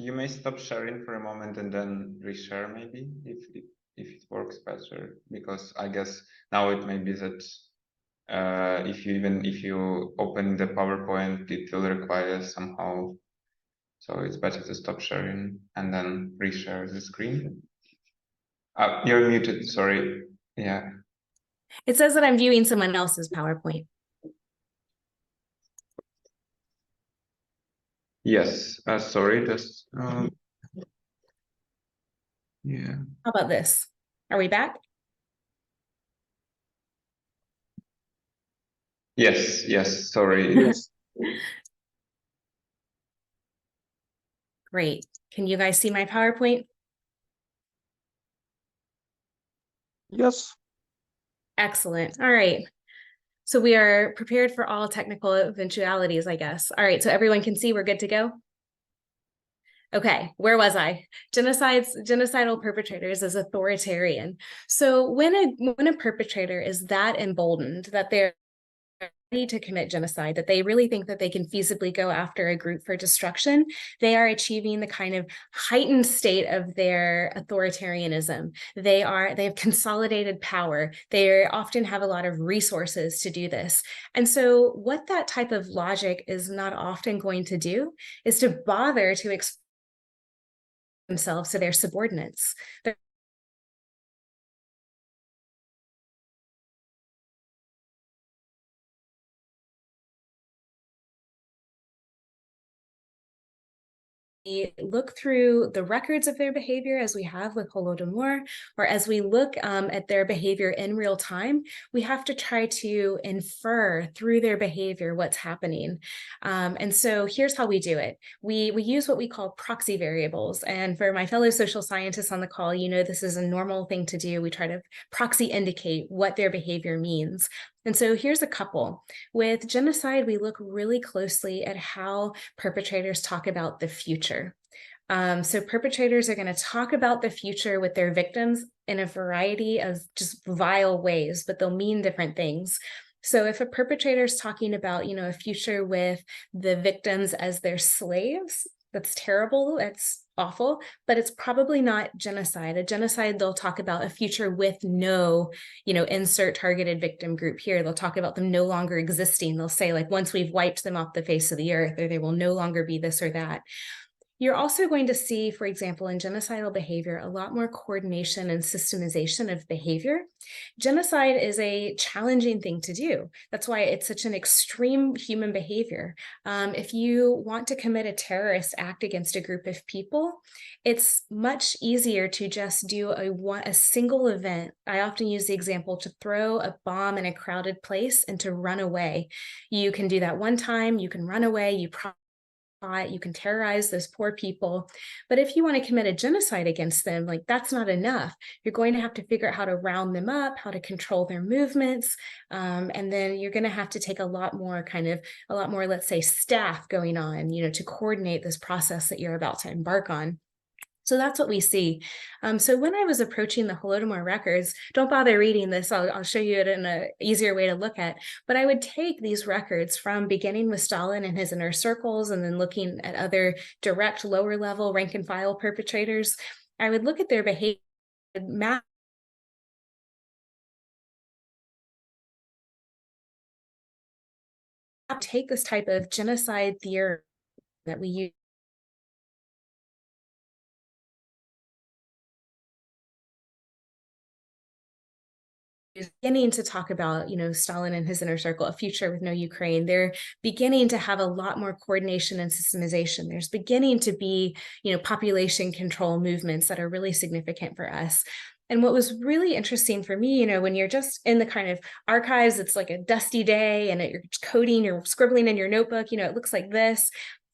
Speaker 1: You may stop sharing for a moment and then reshare maybe if it works better, because I guess now it may be that if you open the PowerPoint, it will require somehow. So it's better to stop sharing and then reshare the screen. You're muted, sorry. Yeah.
Speaker 2: It says that I'm viewing someone else's PowerPoint.
Speaker 1: Yes, sorry, that's yeah.
Speaker 2: How about this? Are we back?
Speaker 1: Yes, sorry.
Speaker 3: Yes.
Speaker 2: Great. Can you guys see my PowerPoint?
Speaker 3: Yes.
Speaker 2: Excellent. All right. So we are prepared for all technical eventualities, I guess. All right, so everyone can see we're good to go? Okay, where was I? Genocidal perpetrators as authoritarian. So when a perpetrator is that emboldened that they're ready to commit genocide, that they really think that they can feasibly go after a group for destruction, they are achieving the kind of heightened state of their authoritarianism. They have consolidated power. They often have a lot of resources to do this. And so what that type of logic is not often going to do is to bother to expose themselves to their subordinates. We look through the records of their behavior, as we have with Holodomor, or as we look at their behavior in real time, we have to try to infer through their behavior what's happening. And so here's how we do it. We use what we call proxy variables. And for my fellow social scientists on the call, you know this is a normal thing to do. We try to proxy indicate what their behavior means. And so here's a couple. With genocide, we look really closely at how perpetrators talk about the future. So perpetrators are going to talk about the future with their victims in a variety of just vile ways, but they'll mean different things. So if a perpetrator is talking about, a future with the victims as their slaves, that's terrible, that's awful, but it's probably not genocide. A genocide, they'll talk about a future with no, insert targeted victim group here. They'll talk about them no longer existing. They'll say, like, once we've wiped them off the face of the earth, or they will no longer be this or that. You're also going to see, for example, in genocidal behavior, a lot more coordination and systemization of behavior. Genocide is a challenging thing to do. That's why it's such an extreme human behavior. If you want to commit a terrorist act against a group of people, it's much easier to just do a single event. I often use the example to throw a bomb in a crowded place and to run away. You can do that one time, you can run away, you you can terrorize those poor people. But if you want to commit a genocide against them, like that's not enough. You're going to have to figure out how to round them up, how to control their movements. And then you're going to have to take a lot more, let's say, staff going on, to coordinate this process that you're about to embark on. So that's what we see. So when I was approaching the Holodomor records, don't bother reading this. I'll show you it in an easier way to look at. But I would take these records from beginning with Stalin and his inner circles and then looking at other direct lower level rank and file perpetrators. I would look at their behavior, map take this type of genocide theory that we use beginning to talk about, Stalin and his inner circle, a future with no Ukraine. They're beginning to have a lot more coordination and systemization. There's beginning to be, population control movements that are really significant for us. And what was really interesting for me, when you're just in the kind of archives, it's like a dusty day and you're coding, you're scribbling in your notebook, it looks like this.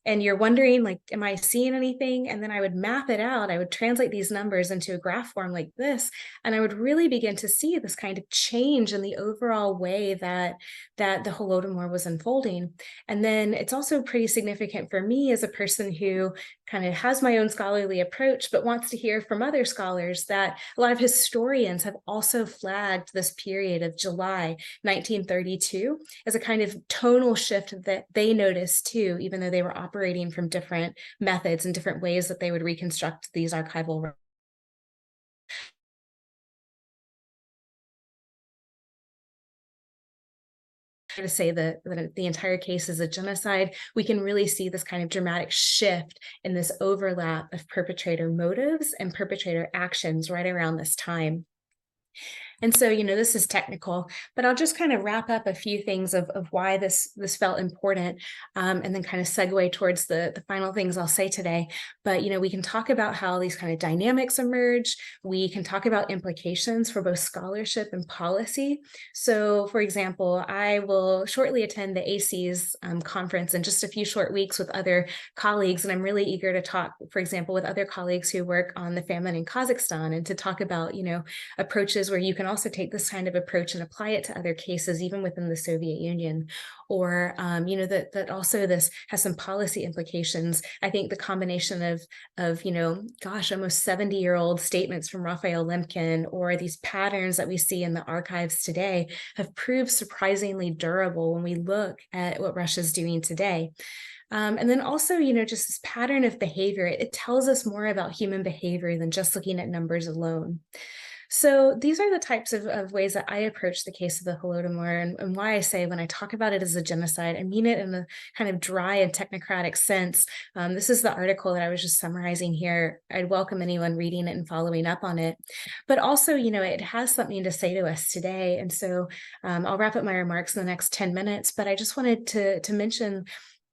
Speaker 2: And you're wondering, like, am I seeing anything? And then I would map it out. I would translate these numbers into a graph form like this. And I would really begin to see this kind of change in the overall way that the Holodomor was unfolding. And then it's also pretty significant for me as a person who kind of has my own scholarly approach, but wants to hear from other scholars that a lot of historians have also flagged this period of July 1932 as a kind of tonal shift that they noticed too, even though they were operating from different methods and different ways that they would reconstruct these archival records. To say that the entire case is a genocide, we can really see this kind of dramatic shift in this overlap of perpetrator motives and perpetrator actions right around this time. And so, this is technical, but I'll just kind of wrap up a few things of why this felt important, and then kind of segue towards the final things I'll say today. But, we can talk about how these kind of dynamics emerge. We can talk about implications for both scholarship and policy. So, for example, I will shortly attend the ACES conference in just a few short weeks with other colleagues, and I'm really eager to talk, for example, with other colleagues who work on the famine in Kazakhstan and to talk about, approaches where you can also take this kind of approach and apply it to other cases, even within the Soviet Union, or, that also this has some policy implications. I think the combination of almost 70-year-old statements from Raphael Lemkin or these patterns that we see in the archives today have proved surprisingly durable when we look at what Russia's doing today. And then also, just this pattern of behavior, it tells us more about human behavior than just looking at numbers alone. So these are the types of ways that I approach the case of the Holodomor, and why I say when I talk about it as a genocide, I mean it in a kind of dry and technocratic sense. This is the article that I was just summarizing here. I'd welcome anyone reading it and following up on it. But also, it has something to say to us today. And so I'll wrap up my remarks in the next 10 minutes, but I just wanted to mention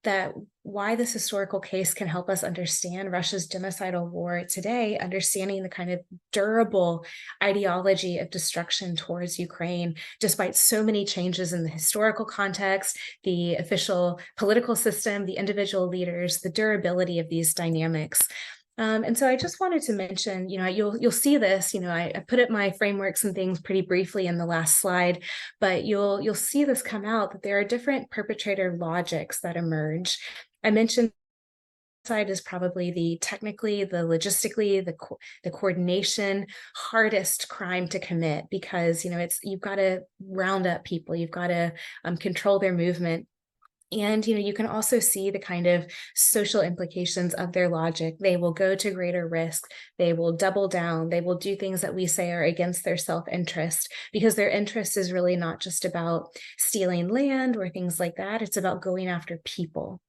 Speaker 2: that why this historical case can help us understand Russia's genocidal war today, understanding the kind of durable ideology of destruction towards Ukraine, despite so many changes in the historical context, the official political system, the individual leaders, the durability of these dynamics. And so I just wanted to mention, you'll see this, I put up my frameworks and things pretty briefly in the last slide, but you'll see this come out that there are different perpetrator logics that emerge. I mentioned side is probably the technically, the logistically, the coordination hardest crime to commit, because you've got to round up people, you've got to control their movement. And, you can also see the kind of social implications of their logic. They will go to greater risk. They will double down. They will do things that we say are against their self-interest, because their interest is really not just about stealing land or things like that. It's about going after people.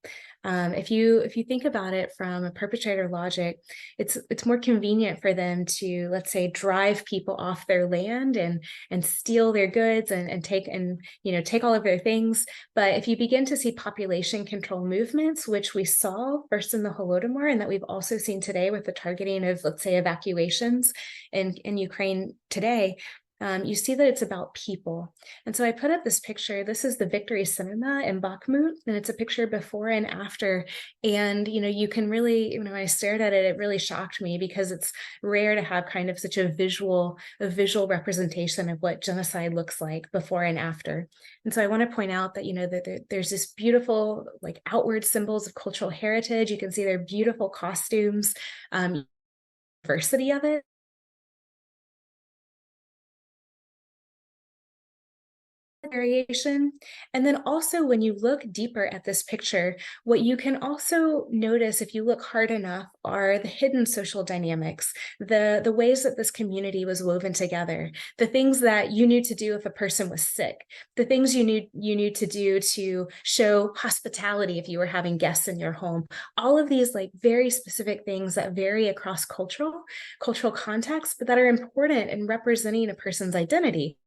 Speaker 2: If you think about it from a perpetrator logic, it's more convenient for them to, let's say, drive people off their land and steal their goods and take all of their things. But if you begin to see population control movements, which we saw first in the Holodomor and that we've also seen today with the targeting of, let's say, evacuations in Ukraine today, you see that it's about people. And so I put up this picture. This is the Victory Cinema in Bakhmut, and it's a picture before and after. And, you can really, when I stared at it, it really shocked me because it's rare to have kind of such a visual representation of what genocide looks like before and after. And so I want to point out that, that there's this beautiful, like, outward symbols of cultural heritage. You can see their beautiful costumes, diversity of it. Variation. And then also when you look deeper at this picture, what you can also notice if you look hard enough are the hidden social dynamics, the ways that this community was woven together, the things that you knew to do if a person was sick, the things you knew to do to show hospitality if you were having guests in your home, all of these like very specific things that vary across cultural contexts, but that are important in representing a person's identity.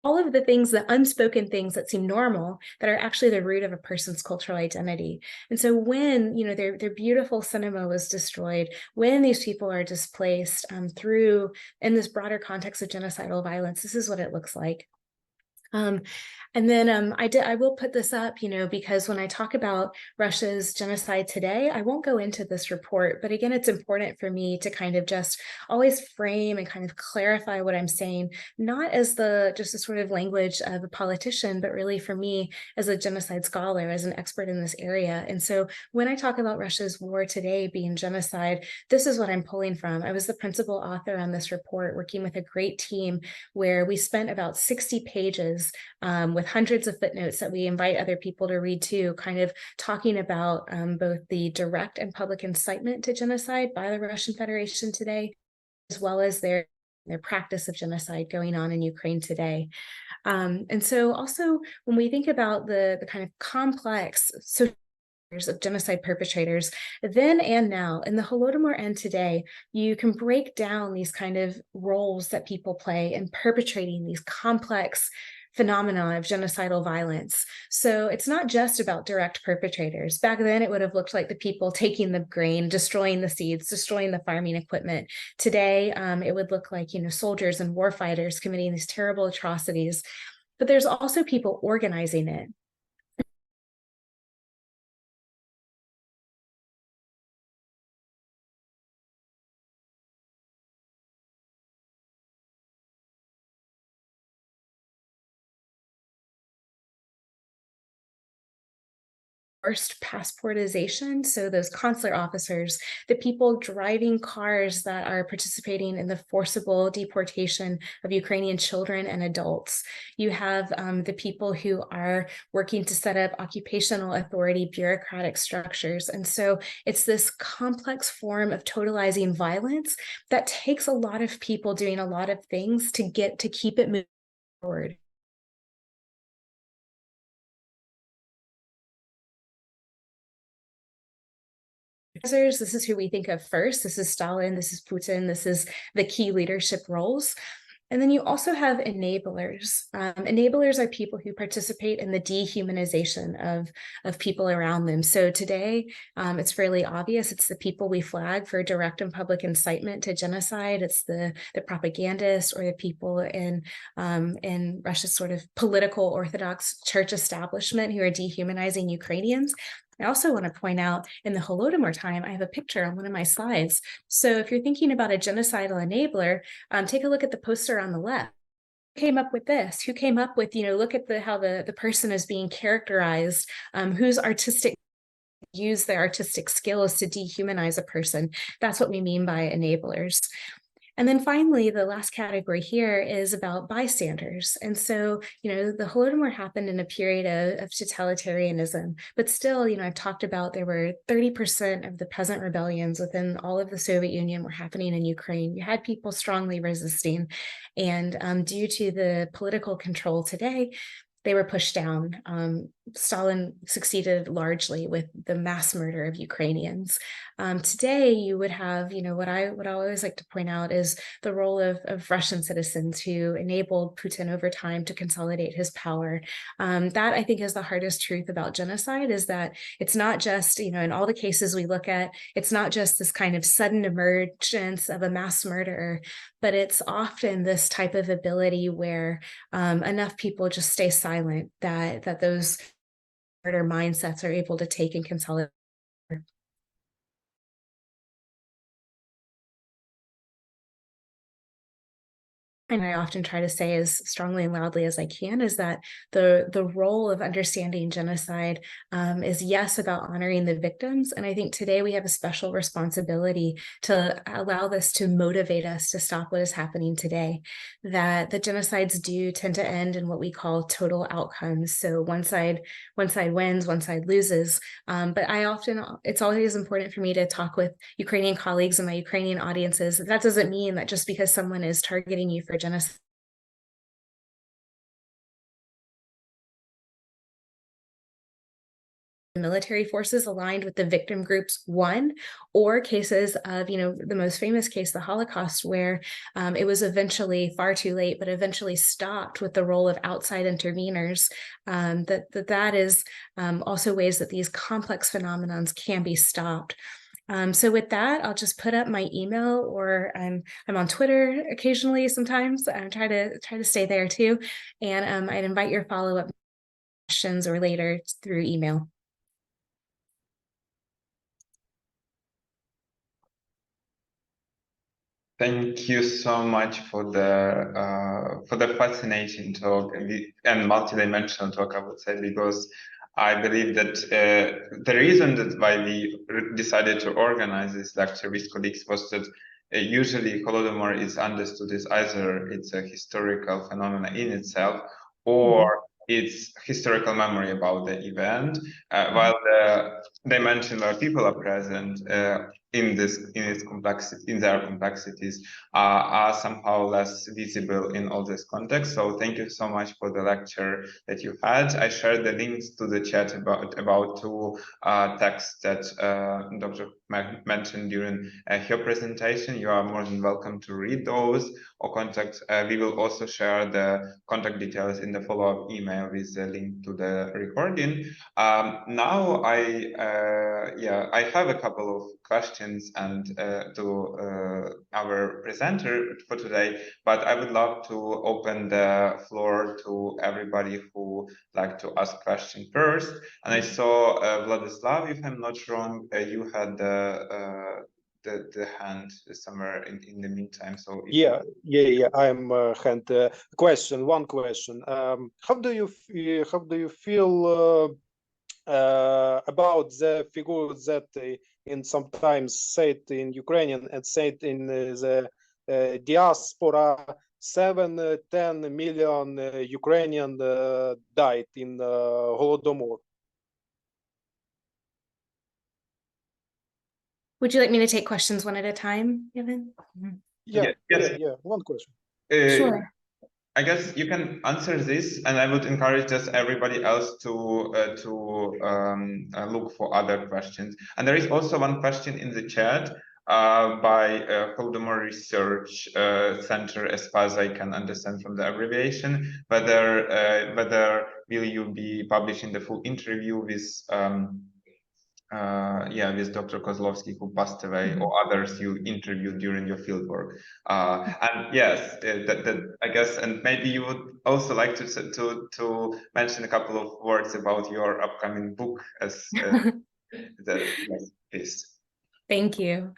Speaker 2: All of the things, the unspoken things that seem normal, that are actually the root of a person's cultural identity. And so when, their beautiful cinema was destroyed, when these people are displaced in this broader context of genocidal violence, this is what it looks like. And then I will put this up, because when I talk about Russia's genocide today, I won't go into this report, but again, it's important for me to kind of just always frame and kind of clarify what I'm saying, not as just a sort of language of a politician, but really for me as a genocide scholar, as an expert in this area. And so when I talk about Russia's war today being genocide, this is what I'm pulling from. I was the principal author on this report, working with a great team where we spent about 60 pages with hundreds of footnotes that we invite other people to read too, kind of talking about both the direct and public incitement to genocide by the Russian Federation today, as well as their practice of genocide going on in Ukraine today. And so also when we think about the kind of complex of genocide perpetrators then and now, in the Holodomor and today, you can break down these kind of roles that people play in perpetrating these complex phenomena of genocidal violence. So it's not just about direct perpetrators. Back then, it would have looked like the people taking the grain, destroying the seeds, destroying the farming equipment. Today, it would look like, soldiers and warfighters committing these terrible atrocities. But there's also people organizing it. Forced passportization, so those consular officers, the people driving cars that are participating in the forcible deportation of Ukrainian children and adults. You have the people who are working to set up occupational authority bureaucratic structures. And so it's this complex form of totalizing violence that takes a lot of people doing a lot of things to keep it moving forward. This is who we think of first. This is Stalin, this is Putin, this is the key leadership roles. And then you also have enablers. Enablers are people who participate in the dehumanization of people around them. So today, it's fairly obvious. It's the people we flag for direct and public incitement to genocide. It's the propagandists or the people in Russia's sort of political Orthodox church establishment who are dehumanizing Ukrainians. I also want to point out in the Holodomor time, I have a picture on one of my slides. So if you're thinking about a genocidal enabler, take a look at the poster on the left. Who came up with this? Who came up with, look at how the person is being characterized, whose artistic use their artistic skills to dehumanize a person. That's what we mean by enablers. And then finally, the last category here is about bystanders. And so, the Holodomor happened in a period of totalitarianism, but still, I've talked about there were 30% of the peasant rebellions within all of the Soviet Union were happening in Ukraine. You had people strongly resisting. And due to the political control today, they were pushed down. Stalin succeeded largely with the mass murder of Ukrainians. Today, you would have, what I always like to point out is the role of Russian citizens who enabled Putin over time to consolidate his power. That I think is the hardest truth about genocide, is that it's not just, in all the cases we look at, it's not just this kind of sudden emergence of a mass murderer, but it's often this type of ability where enough people just stay silent that those murder mindsets are able to take and consolidate. And I often try to say as strongly and loudly as I can is that the role of understanding genocide is, yes, about honoring the victims. And I think today we have a special responsibility to allow this to motivate us to stop what is happening today, that the genocides do tend to end in what we call total outcomes. So one side wins, one side loses. But it's always important for me to talk with Ukrainian colleagues and my Ukrainian audiences. That doesn't mean that just because someone is targeting you for genocide, the military forces aligned with the victim groups won, or cases of, the most famous case, the Holocaust, where it was eventually far too late, but eventually stopped with the role of outside interveners. That is also ways that these complex phenomenons can be stopped. So with that, I'll just put up my email, or I'm on Twitter occasionally. Sometimes I try to stay there too, and I'd invite your follow-up questions or later through email.
Speaker 1: Thank you so much for the fascinating talk and multidimensional talk, I would say, because I believe that the reason that why we decided to organize this lecture with colleagues was that usually Holodomor is understood as either it's a historical phenomenon in itself, or it's historical memory about the event, while the dimension where people are present in their complexities are somehow less visible in all this context. So thank you so much for the lecture that you had. I shared the links to the chat about two texts that Dr. mentioned during her presentation. You are more than welcome to read those or contact. We will also share the contact details in the follow-up email with the link to the recording. Now I have a couple of questions and to our presenter for today, but I would love to open the floor to everybody who like to ask questions first. And I saw Vladislav, if I'm not wrong, you had the hand somewhere in the meantime. So
Speaker 3: I'm hand. One question. How do you feel about the figure that in sometimes said in Ukrainian and said in the diaspora, 7-10 million Ukrainian died in Holodomor?
Speaker 2: Would you like me to take questions one at a time, Evan?
Speaker 3: Yeah. One question.
Speaker 2: Sure.
Speaker 1: I guess you can answer this, and I would encourage just everybody else to look for other questions. And there is also one question in the chat by Holodomor Research Center, as far as I can understand from the abbreviation, whether will you be publishing the full interview with with Dr. Kozlovsky, who passed away, or others you interviewed during your fieldwork. And yes, I guess, and maybe you would also like to mention a couple of words about your upcoming book as piece.
Speaker 2: Thank you.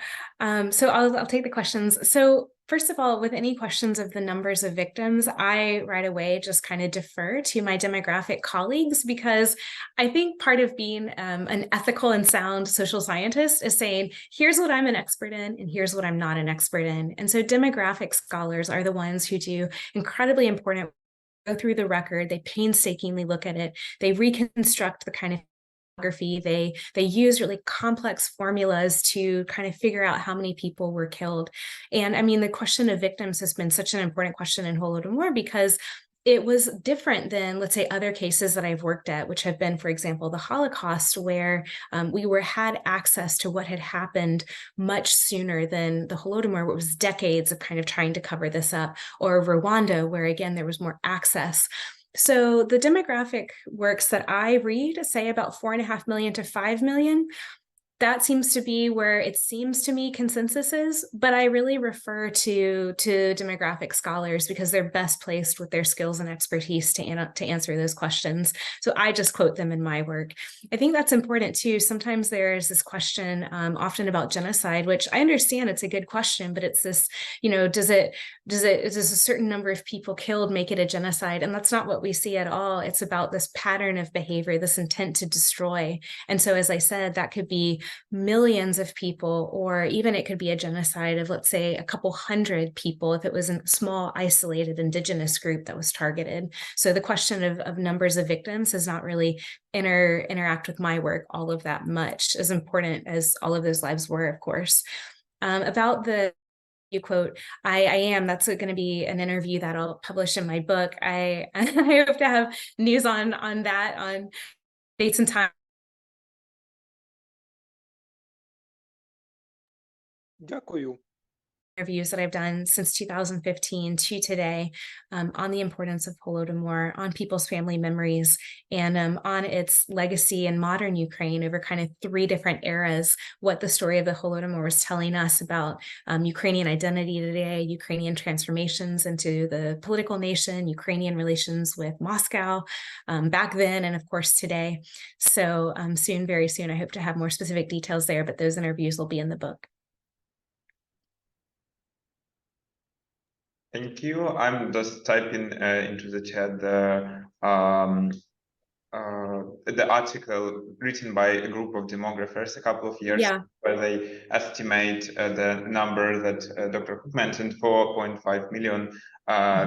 Speaker 2: So I'll take the questions. So first of all, with any questions of the numbers of victims, I right away just kind of defer to my demographic colleagues, because I think part of being an ethical and sound social scientist is saying, here's what I'm an expert in and here's what I'm not an expert in. And so demographic scholars are the ones who do incredibly important, go through the record, they painstakingly look at it, they reconstruct the kind of they use really complex formulas to kind of figure out how many people were killed. And I mean, the question of victims has been such an important question in Holodomor, because it was different than, let's say, other cases that I've worked at, which have been, for example, the Holocaust, where we had access to what had happened much sooner than the Holodomor, which was decades of kind of trying to cover this up, or Rwanda, where again, there was more access. So the demographic works that I read say about 4.5 million to 5 million. That seems to be where it seems to me consensus is, but I really refer to demographic scholars because they're best placed with their skills and expertise to answer those questions. So I just quote them in my work. I think that's important too. Sometimes there's this question often about genocide, which I understand it's a good question, but it's this, does a certain number of people killed make it a genocide? And that's not what we see at all. It's about this pattern of behavior, this intent to destroy. And so, as I said, that could be millions of people, or even it could be a genocide of, let's say, a couple hundred people if it was a small, isolated indigenous group that was targeted. So the question of numbers of victims does not really interact with my work all of that much, as important as all of those lives were, of course. About the you quote, I am, that's going to be an interview that I'll publish in my book. I hope to have news on that, on dates and time.
Speaker 3: Дякую.
Speaker 2: Interviews that I've done since 2015 to today on the importance of Holodomor, on people's family memories, and on its legacy in modern Ukraine over kind of 3 different eras, what the story of the Holodomor was telling us about Ukrainian identity today, Ukrainian transformations into the political nation, Ukrainian relations with Moscow back then, and of course today. So soon, very soon, I hope to have more specific details there, but those interviews will be in the book.
Speaker 1: Thank you. I'm just typing into the chat the article written by a group of demographers a couple of years ago, where they estimate the number that Dr. Hook mentioned, 4.5 million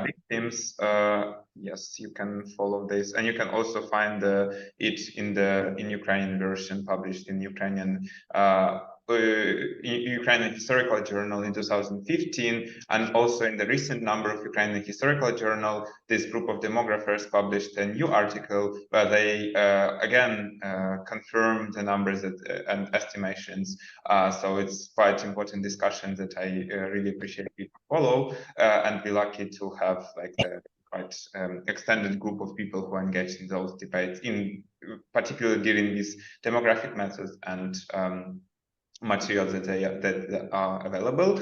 Speaker 1: victims. Yes, you can follow this, and you can also find it in Ukrainian version published in Ukrainian Historical Journal in 2015, and also in the recent number of Ukrainian Historical Journal, this group of demographers published a new article where they again confirm the numbers and estimations. So it's quite important discussion that I really appreciate people follow, and be lucky to have like the quite extended group of people who are engaged in those debates, in particular during these demographic methods and materials that are available.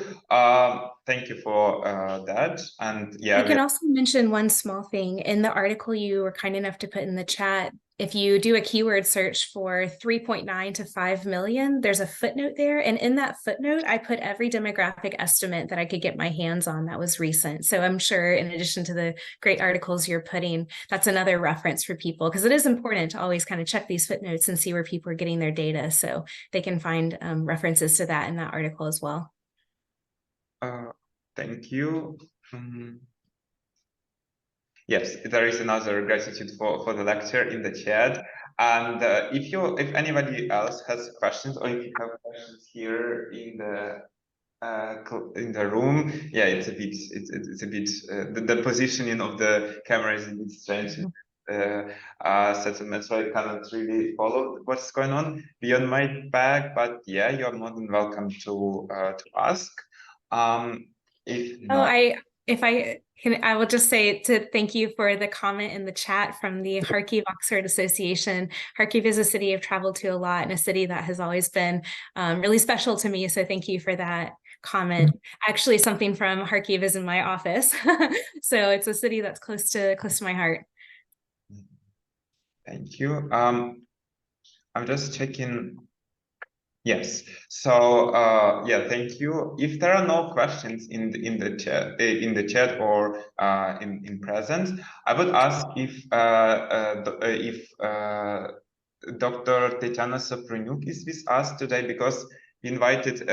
Speaker 1: Thank you for that. And yeah,
Speaker 2: I can also mention one small thing. In the article you were kind enough to put in the chat, if you do a keyword search for 3.9 to 5 million, there's a footnote there. And in that footnote, I put every demographic estimate that I could get my hands on that was recent. So I'm sure in addition to the great articles you're putting, that's another reference for people, because it is important to always kind of check these footnotes and see where people are getting their data. So they can find references to that in that article as well.
Speaker 1: Thank you. Yes, there is another gratitude for the lecture in the chat. And if anybody else has questions, or if you have questions here in the room, yeah, it's a bit the positioning of the camera is a bit strange. Settlement, so I cannot really follow what's going on beyond my back. But yeah, you are more than welcome to ask. If not,
Speaker 2: I will just say to thank you for the comment in the chat from the Kharkiv Oxford Association. Kharkiv is a city I've traveled to a lot, and a city that has always been really special to me. So thank you for that comment. Actually, something from Kharkiv is in my office. So it's a city that's close to my heart.
Speaker 1: Thank you. I'm just checking. Yes. So yeah, thank you. If there are no questions in the chat or in present, I would ask if Dr. Tetiana Soprunyuk is with us today, because we invited.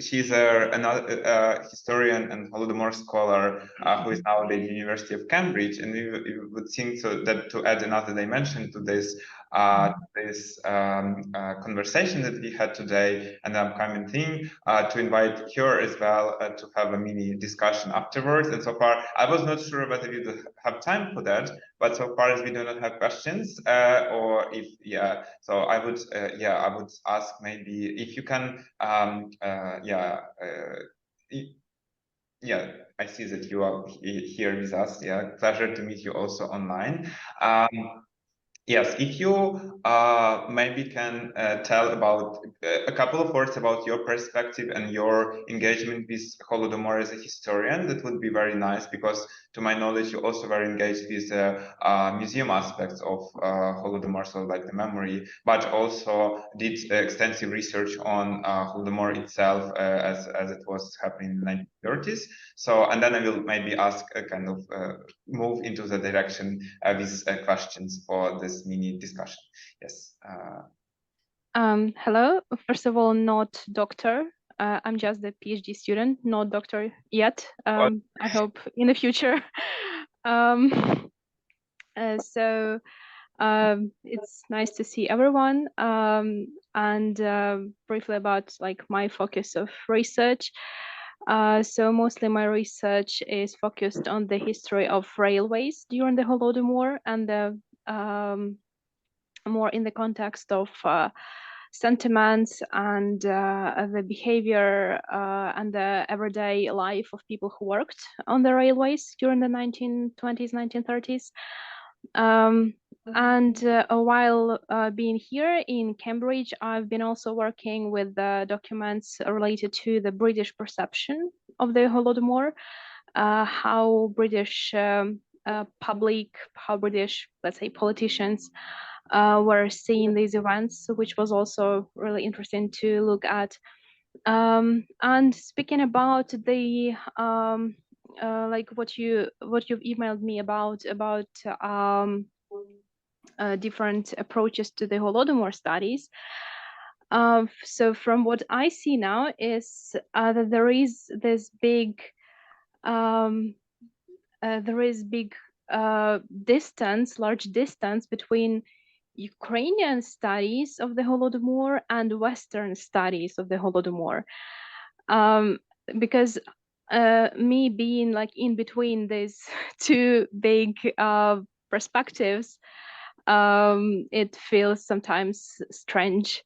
Speaker 1: She's another historian and Holodomor scholar who is now at the University of Cambridge, and we would think so that to add another dimension to this, this conversation that we had today, and I'm coming thing to invite her as well to have a mini discussion afterwards. And so far, I was not sure whether we would have time for that, but so far as we do not have questions, or if so I would ask maybe if you can I see that you are here with us. Yeah, pleasure to meet you also online. Yes, if you maybe can tell about a couple of words about your perspective and your engagement with Holodomor as a historian, that would be very nice, because to my knowledge, you're also very engaged with the museum aspects of Holodomor, so like the memory, but also did extensive research on Holodomor itself as it was happening in the 1930s. So, and then I will maybe ask a kind of move into the direction with questions for this mini discussion. Yes.
Speaker 4: Hello. First of all, not doctor. I'm just a PhD student, not doctor yet. I hope in the future. So it's nice to see everyone. And briefly about like my focus of research. So mostly my research is focused on the history of railways during the Holodomor, and the more in the context of sentiments and the behavior and the everyday life of people who worked on the railways during the 1920s, 1930s. And while being here in Cambridge, I've been also working with documents related to the British perception of the Holodomor, how British public, how British, let's say, politicians were seeing these events, which was also really interesting to look at. And speaking about the like what you've emailed me about different approaches to the Holodomor studies. So from what I see now is that there is this big large distance between Ukrainian studies of the Holodomor and Western studies of the Holodomor, because me being like in between these two big perspectives, it feels sometimes strange,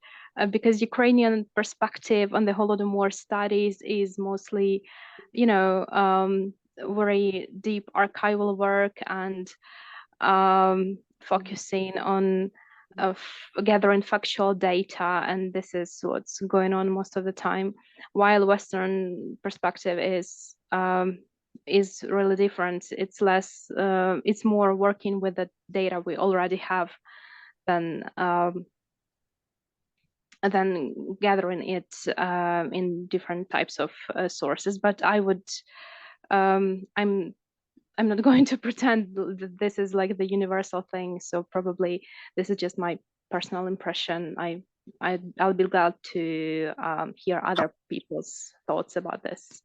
Speaker 4: because Ukrainian perspective on the Holodomor studies is mostly, very deep archival work and focusing on gathering factual data, and this is what's going on most of the time, while Western perspective is really different. It's less, it's more working with the data we already have than gathering it in different types of sources. But I would, I'm not going to pretend that this is like the universal thing. So probably this is just my personal impression. I'll be glad to hear other people's thoughts about this.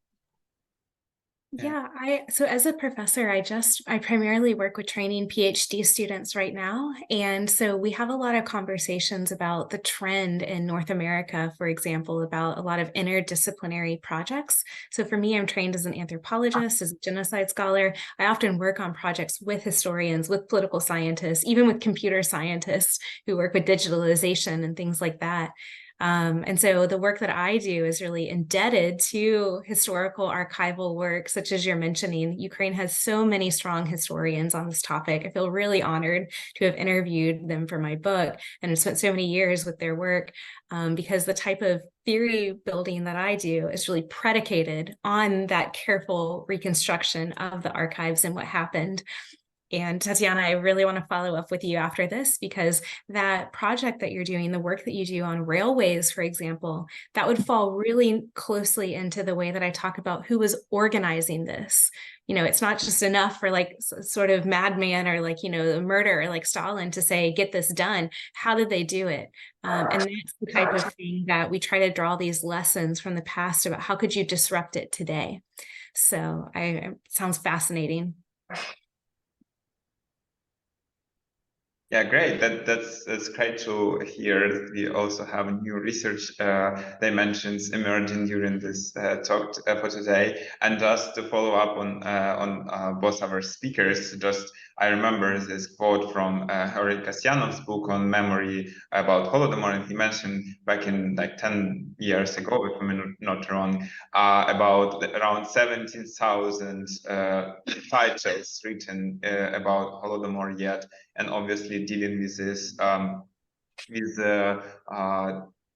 Speaker 2: Yeah, so as a professor, I primarily work with training PhD students right now. And so we have a lot of conversations about the trend in North America, for example, about a lot of interdisciplinary projects. So for me, I'm trained as an anthropologist, as a genocide scholar. I often work on projects with historians, with political scientists, even with computer scientists who work with digitalization and things like that. And so the work that I do is really indebted to historical archival work, such as you're mentioning. Ukraine has so many strong historians on this topic. I feel really honored to have interviewed them for my book and have spent so many years with their work, because the type of theory building that I do is really predicated on that careful reconstruction of the archives and what happened. And Tatiana, I really want to follow up with you after this, because that project that you're doing, the work that you do on railways, for example, that would fall really closely into the way that I talk about who was organizing this. It's not just enough for like sort of madman or like, a murderer like Stalin to say, get this done. How did they do it? And that's the type of thing that we try to draw these lessons from the past about how could you disrupt it today. So it sounds fascinating.
Speaker 1: Yeah, great. That's great to hear. We also have new research dimensions emerging during this talk for today. And just to follow up on both our speakers, I remember this quote from Henrik Kasyanov's book on memory about Holodomor, and he mentioned back in like 10 years ago, if I'm not wrong, about around 17,000 titles written about Holodomor yet. And obviously dealing with this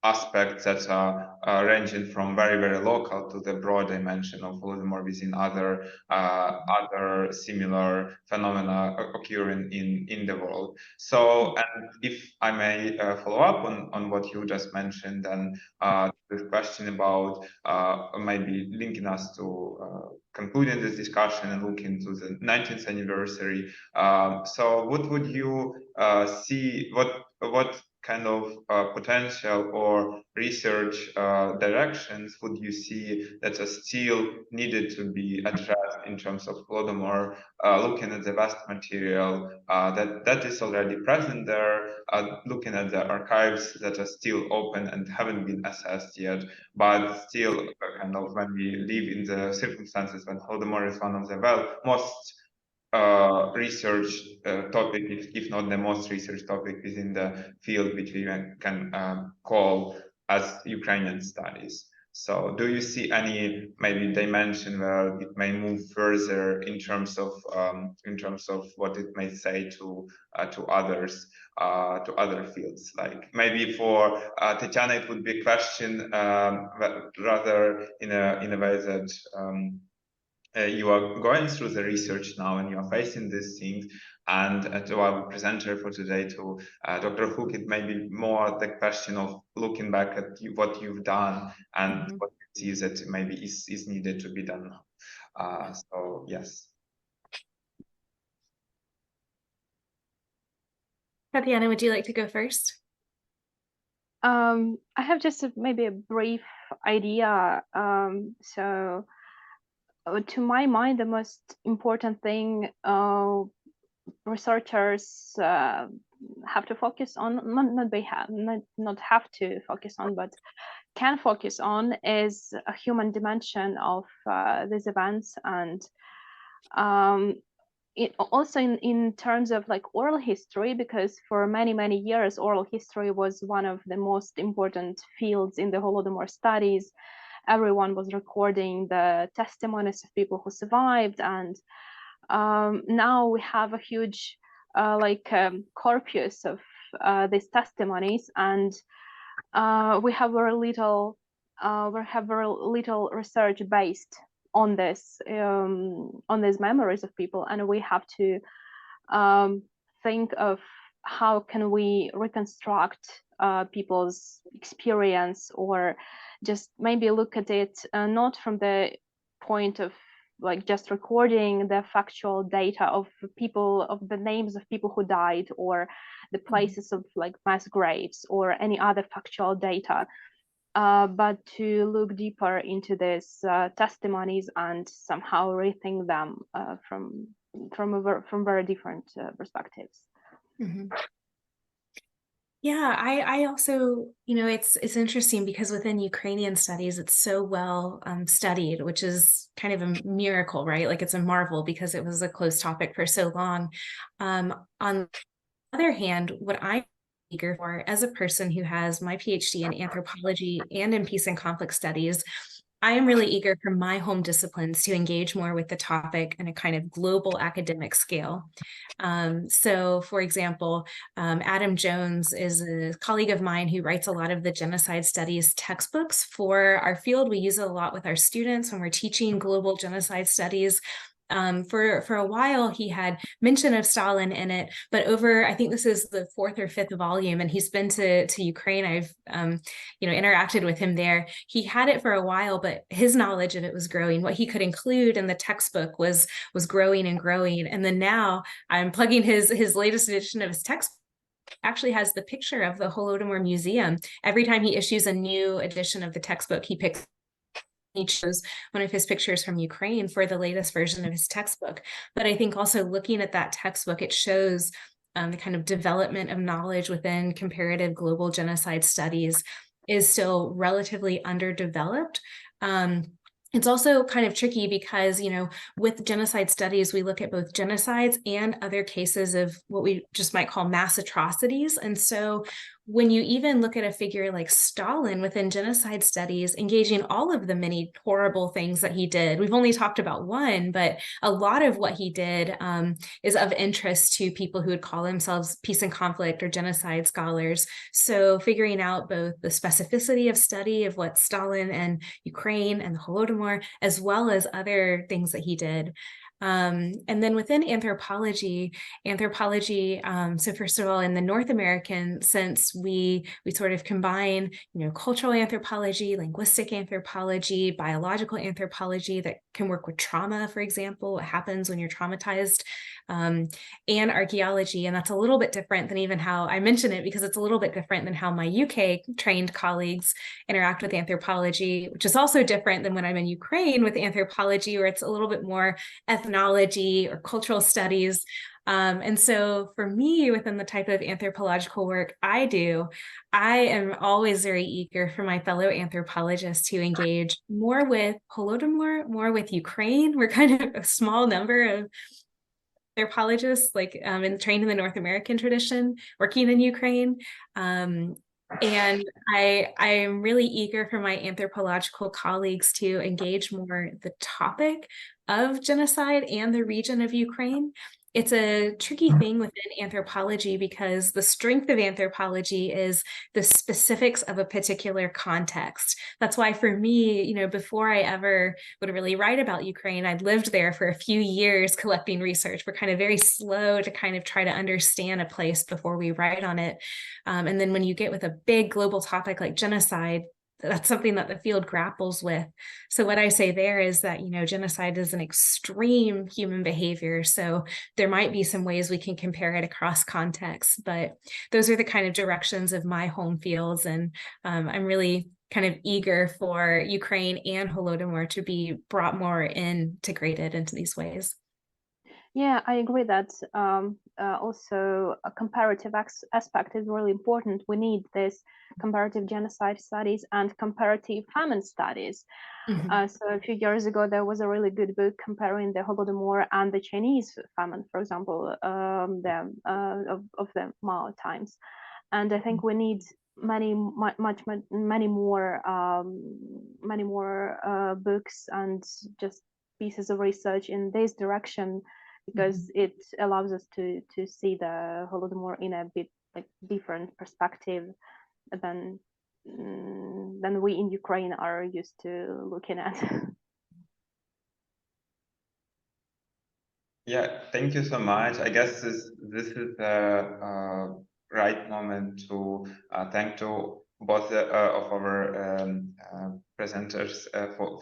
Speaker 1: aspects that are ranging from very, very local to the broad dimension of Holodomor within other similar phenomena occurring in the world. So, and if I may follow up on what you just mentioned, then this question about maybe linking us to concluding this discussion and looking to the 19th anniversary. So what would you see, what kind of potential or research directions would you see that are still needed to be addressed in terms of Holodomor, looking at the vast material that is already present there, looking at the archives that are still open and haven't been assessed yet, but still kind of when we live in the circumstances when Holodomor is one of the most research topic, if not the most research topic within the field, which we can call as Ukrainian studies. So do you see any maybe dimension where it may move further in terms of what it may say to others, to other fields? Like maybe for Tatiana it would be a question rather in a way that you are going through the research now and you are facing these things, and to our presenter for today, to Dr. Hook, it may be more the question of looking back at what you've done and what you see that maybe is needed to be done now. So yes.
Speaker 2: Tatiana, would you like to go first?
Speaker 4: I have just maybe a brief idea. To my mind, the most important thing researchers have to focus on, not have to focus on, but can focus on, is a human dimension of these events, and it also in terms of like oral history, because for many years oral history was one of the most important fields in the Holodomor studies. Everyone was recording the testimonies of people who survived, and now we have a huge corpus of these testimonies, and we have very little research based on this on these memories of people, and we have to think of how can we reconstruct people's experience, or just maybe look at it not from the point of like just recording the factual data of people, of the names of people who died, or the places of like mass graves, or any other factual data, but to look deeper into these testimonies and somehow rethink them from very different perspectives.
Speaker 2: Mm-hmm. Yeah, I also, it's interesting because within Ukrainian studies, it's so well studied, which is kind of a miracle, right? Like it's a marvel because it was a closed topic for so long. On the other hand, what I'm eager for as a person who has my PhD in anthropology and in peace and conflict studies, I am really eager for my home disciplines to engage more with the topic in a kind of global academic scale. So, for example, Adam Jones is a colleague of mine who writes a lot of the genocide studies textbooks for our field. We use it a lot with our students when we're teaching global genocide studies. For a while, he had mention of Stalin in it, but I think this is the 4th or 5th volume, and he's been to Ukraine. I've interacted with him there. He had it for a while, but his knowledge of it was growing. What he could include in the textbook was growing and growing. And then now I'm plugging his latest edition of his textbook. Actually has the picture of the Holodomor Museum. Every time he issues a new edition of the textbook, he chose one of his pictures from Ukraine for the latest version of his textbook. But I think also looking at that textbook, it shows the kind of development of knowledge within comparative global genocide studies is still relatively underdeveloped. It's also kind of tricky because, with genocide studies, we look at both genocides and other cases of what we just might call mass atrocities. And so when you even look at a figure like Stalin within genocide studies, engaging all of the many horrible things that he did, we've only talked about one, but a lot of what he did is of interest to people who would call themselves peace and conflict or genocide scholars. So figuring out both the specificity of study of what Stalin and Ukraine and the Holodomor, as well as other things that he did. And then within anthropology, so first of all, in the North American sense, we sort of combine, cultural anthropology, linguistic anthropology, biological anthropology that can work with trauma, for example, what happens when you're traumatized, and archaeology. And that's a little bit different than even how I mention it, because it's a little bit different than how my UK trained colleagues interact with anthropology, which is also different than when I'm in Ukraine with anthropology, where it's a little bit more ethnology or cultural studies. And so for me, within the type of anthropological work I do, I am always very eager for my fellow anthropologists to engage more with Holodomor, more with Ukraine. We're kind of a small number of anthropologists, trained in the North American tradition, working in Ukraine. And I am really eager for my anthropological colleagues to engage more the topic of genocide and the region of Ukraine. It's a tricky thing within anthropology because the strength of anthropology is the specifics of a particular context. That's why for me, before I ever would really write about Ukraine, I'd lived there for a few years collecting research. We're kind of very slow to kind of try to understand a place before we write on it. And then when you get with a big global topic like genocide, that's something that the field grapples with. So what I say there is that, genocide is an extreme human behavior. So there might be some ways we can compare it across contexts, but those are the kind of directions of my home fields. And I'm really kind of eager for Ukraine and Holodomor to be brought more integrated into these ways.
Speaker 4: Yeah, I agree that also a comparative aspect is really important. We need this comparative genocide studies and comparative famine studies.
Speaker 2: Mm-hmm.
Speaker 4: So a few years ago, there was a really good book comparing the Holodomor and the Chinese famine, for example, of the Mao times. And I think we need many more books and just pieces of research in this direction, because it allows us to see the Holodomor in a bit different perspective than we in Ukraine are used to looking at.
Speaker 1: Yeah, thank you so much. I guess this is the right moment to thank to both of our presenters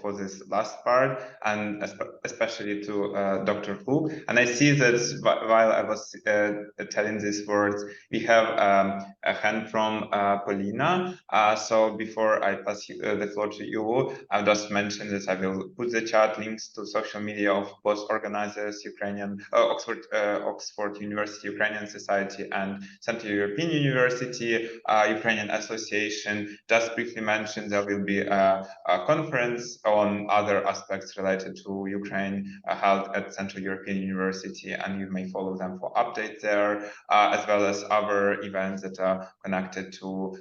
Speaker 1: for this last part, and especially to Dr. Hook. And I see that while I was telling these words, we have a hand from Polina. So before I pass the floor to you, I'll just mention that I will put the chat links to social media of both organizers, Ukrainian Oxford University, Ukrainian Society, and Central European University, Ukrainian Association. Just briefly mention there will be a conference on other aspects related to Ukraine held at Central European University, and you may follow them for updates there, as well as other events that are connected to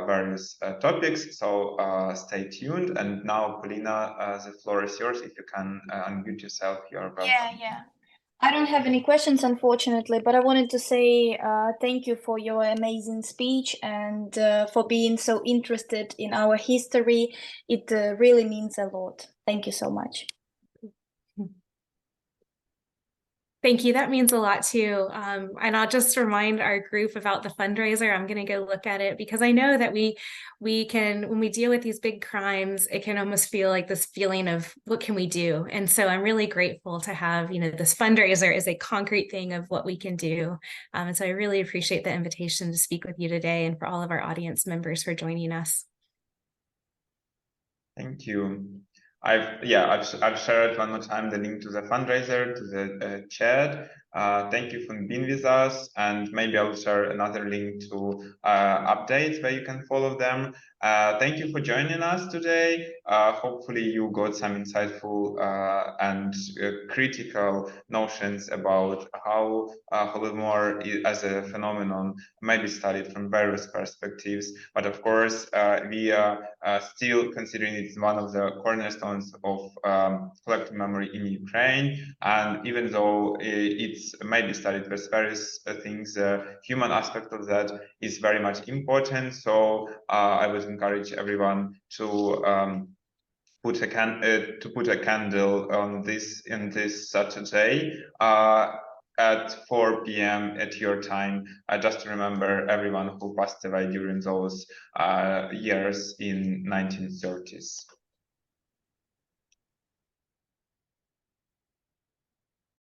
Speaker 1: various topics. So stay tuned. And now, Polina, the floor is yours. If you can unmute yourself, you're welcome.
Speaker 5: Yeah. I don't have any questions, unfortunately, but I wanted to say thank you for your amazing speech and for being so interested in our history. It really means a lot. Thank you so much.
Speaker 2: Thank you. That means a lot too. And I'll just remind our group about the fundraiser. I'm going to go look at it because I know that we can, when we deal with these big crimes, it can almost feel like this feeling of what can we do? And so I'm really grateful to have, this fundraiser is a concrete thing of what we can do. And so I really appreciate the invitation to speak with you today and for all of our audience members for joining us.
Speaker 1: Thank you. I've shared one more time the link to the fundraiser, to the chat. Thank you for being with us, and maybe I'll share another link to updates where you can follow them. Thank you for joining us today. Hopefully you got some insightful and critical notions about how Holodomor as a phenomenon may be studied from various perspectives. But of course, we are still considering it one of the cornerstones of collective memory in Ukraine. And even though it's maybe studied with various things, human aspect of that is very much important. So I would encourage everyone to put a candle on this Saturday at 4 p.m. at your time, just to remember everyone who passed away during those years in 1930s.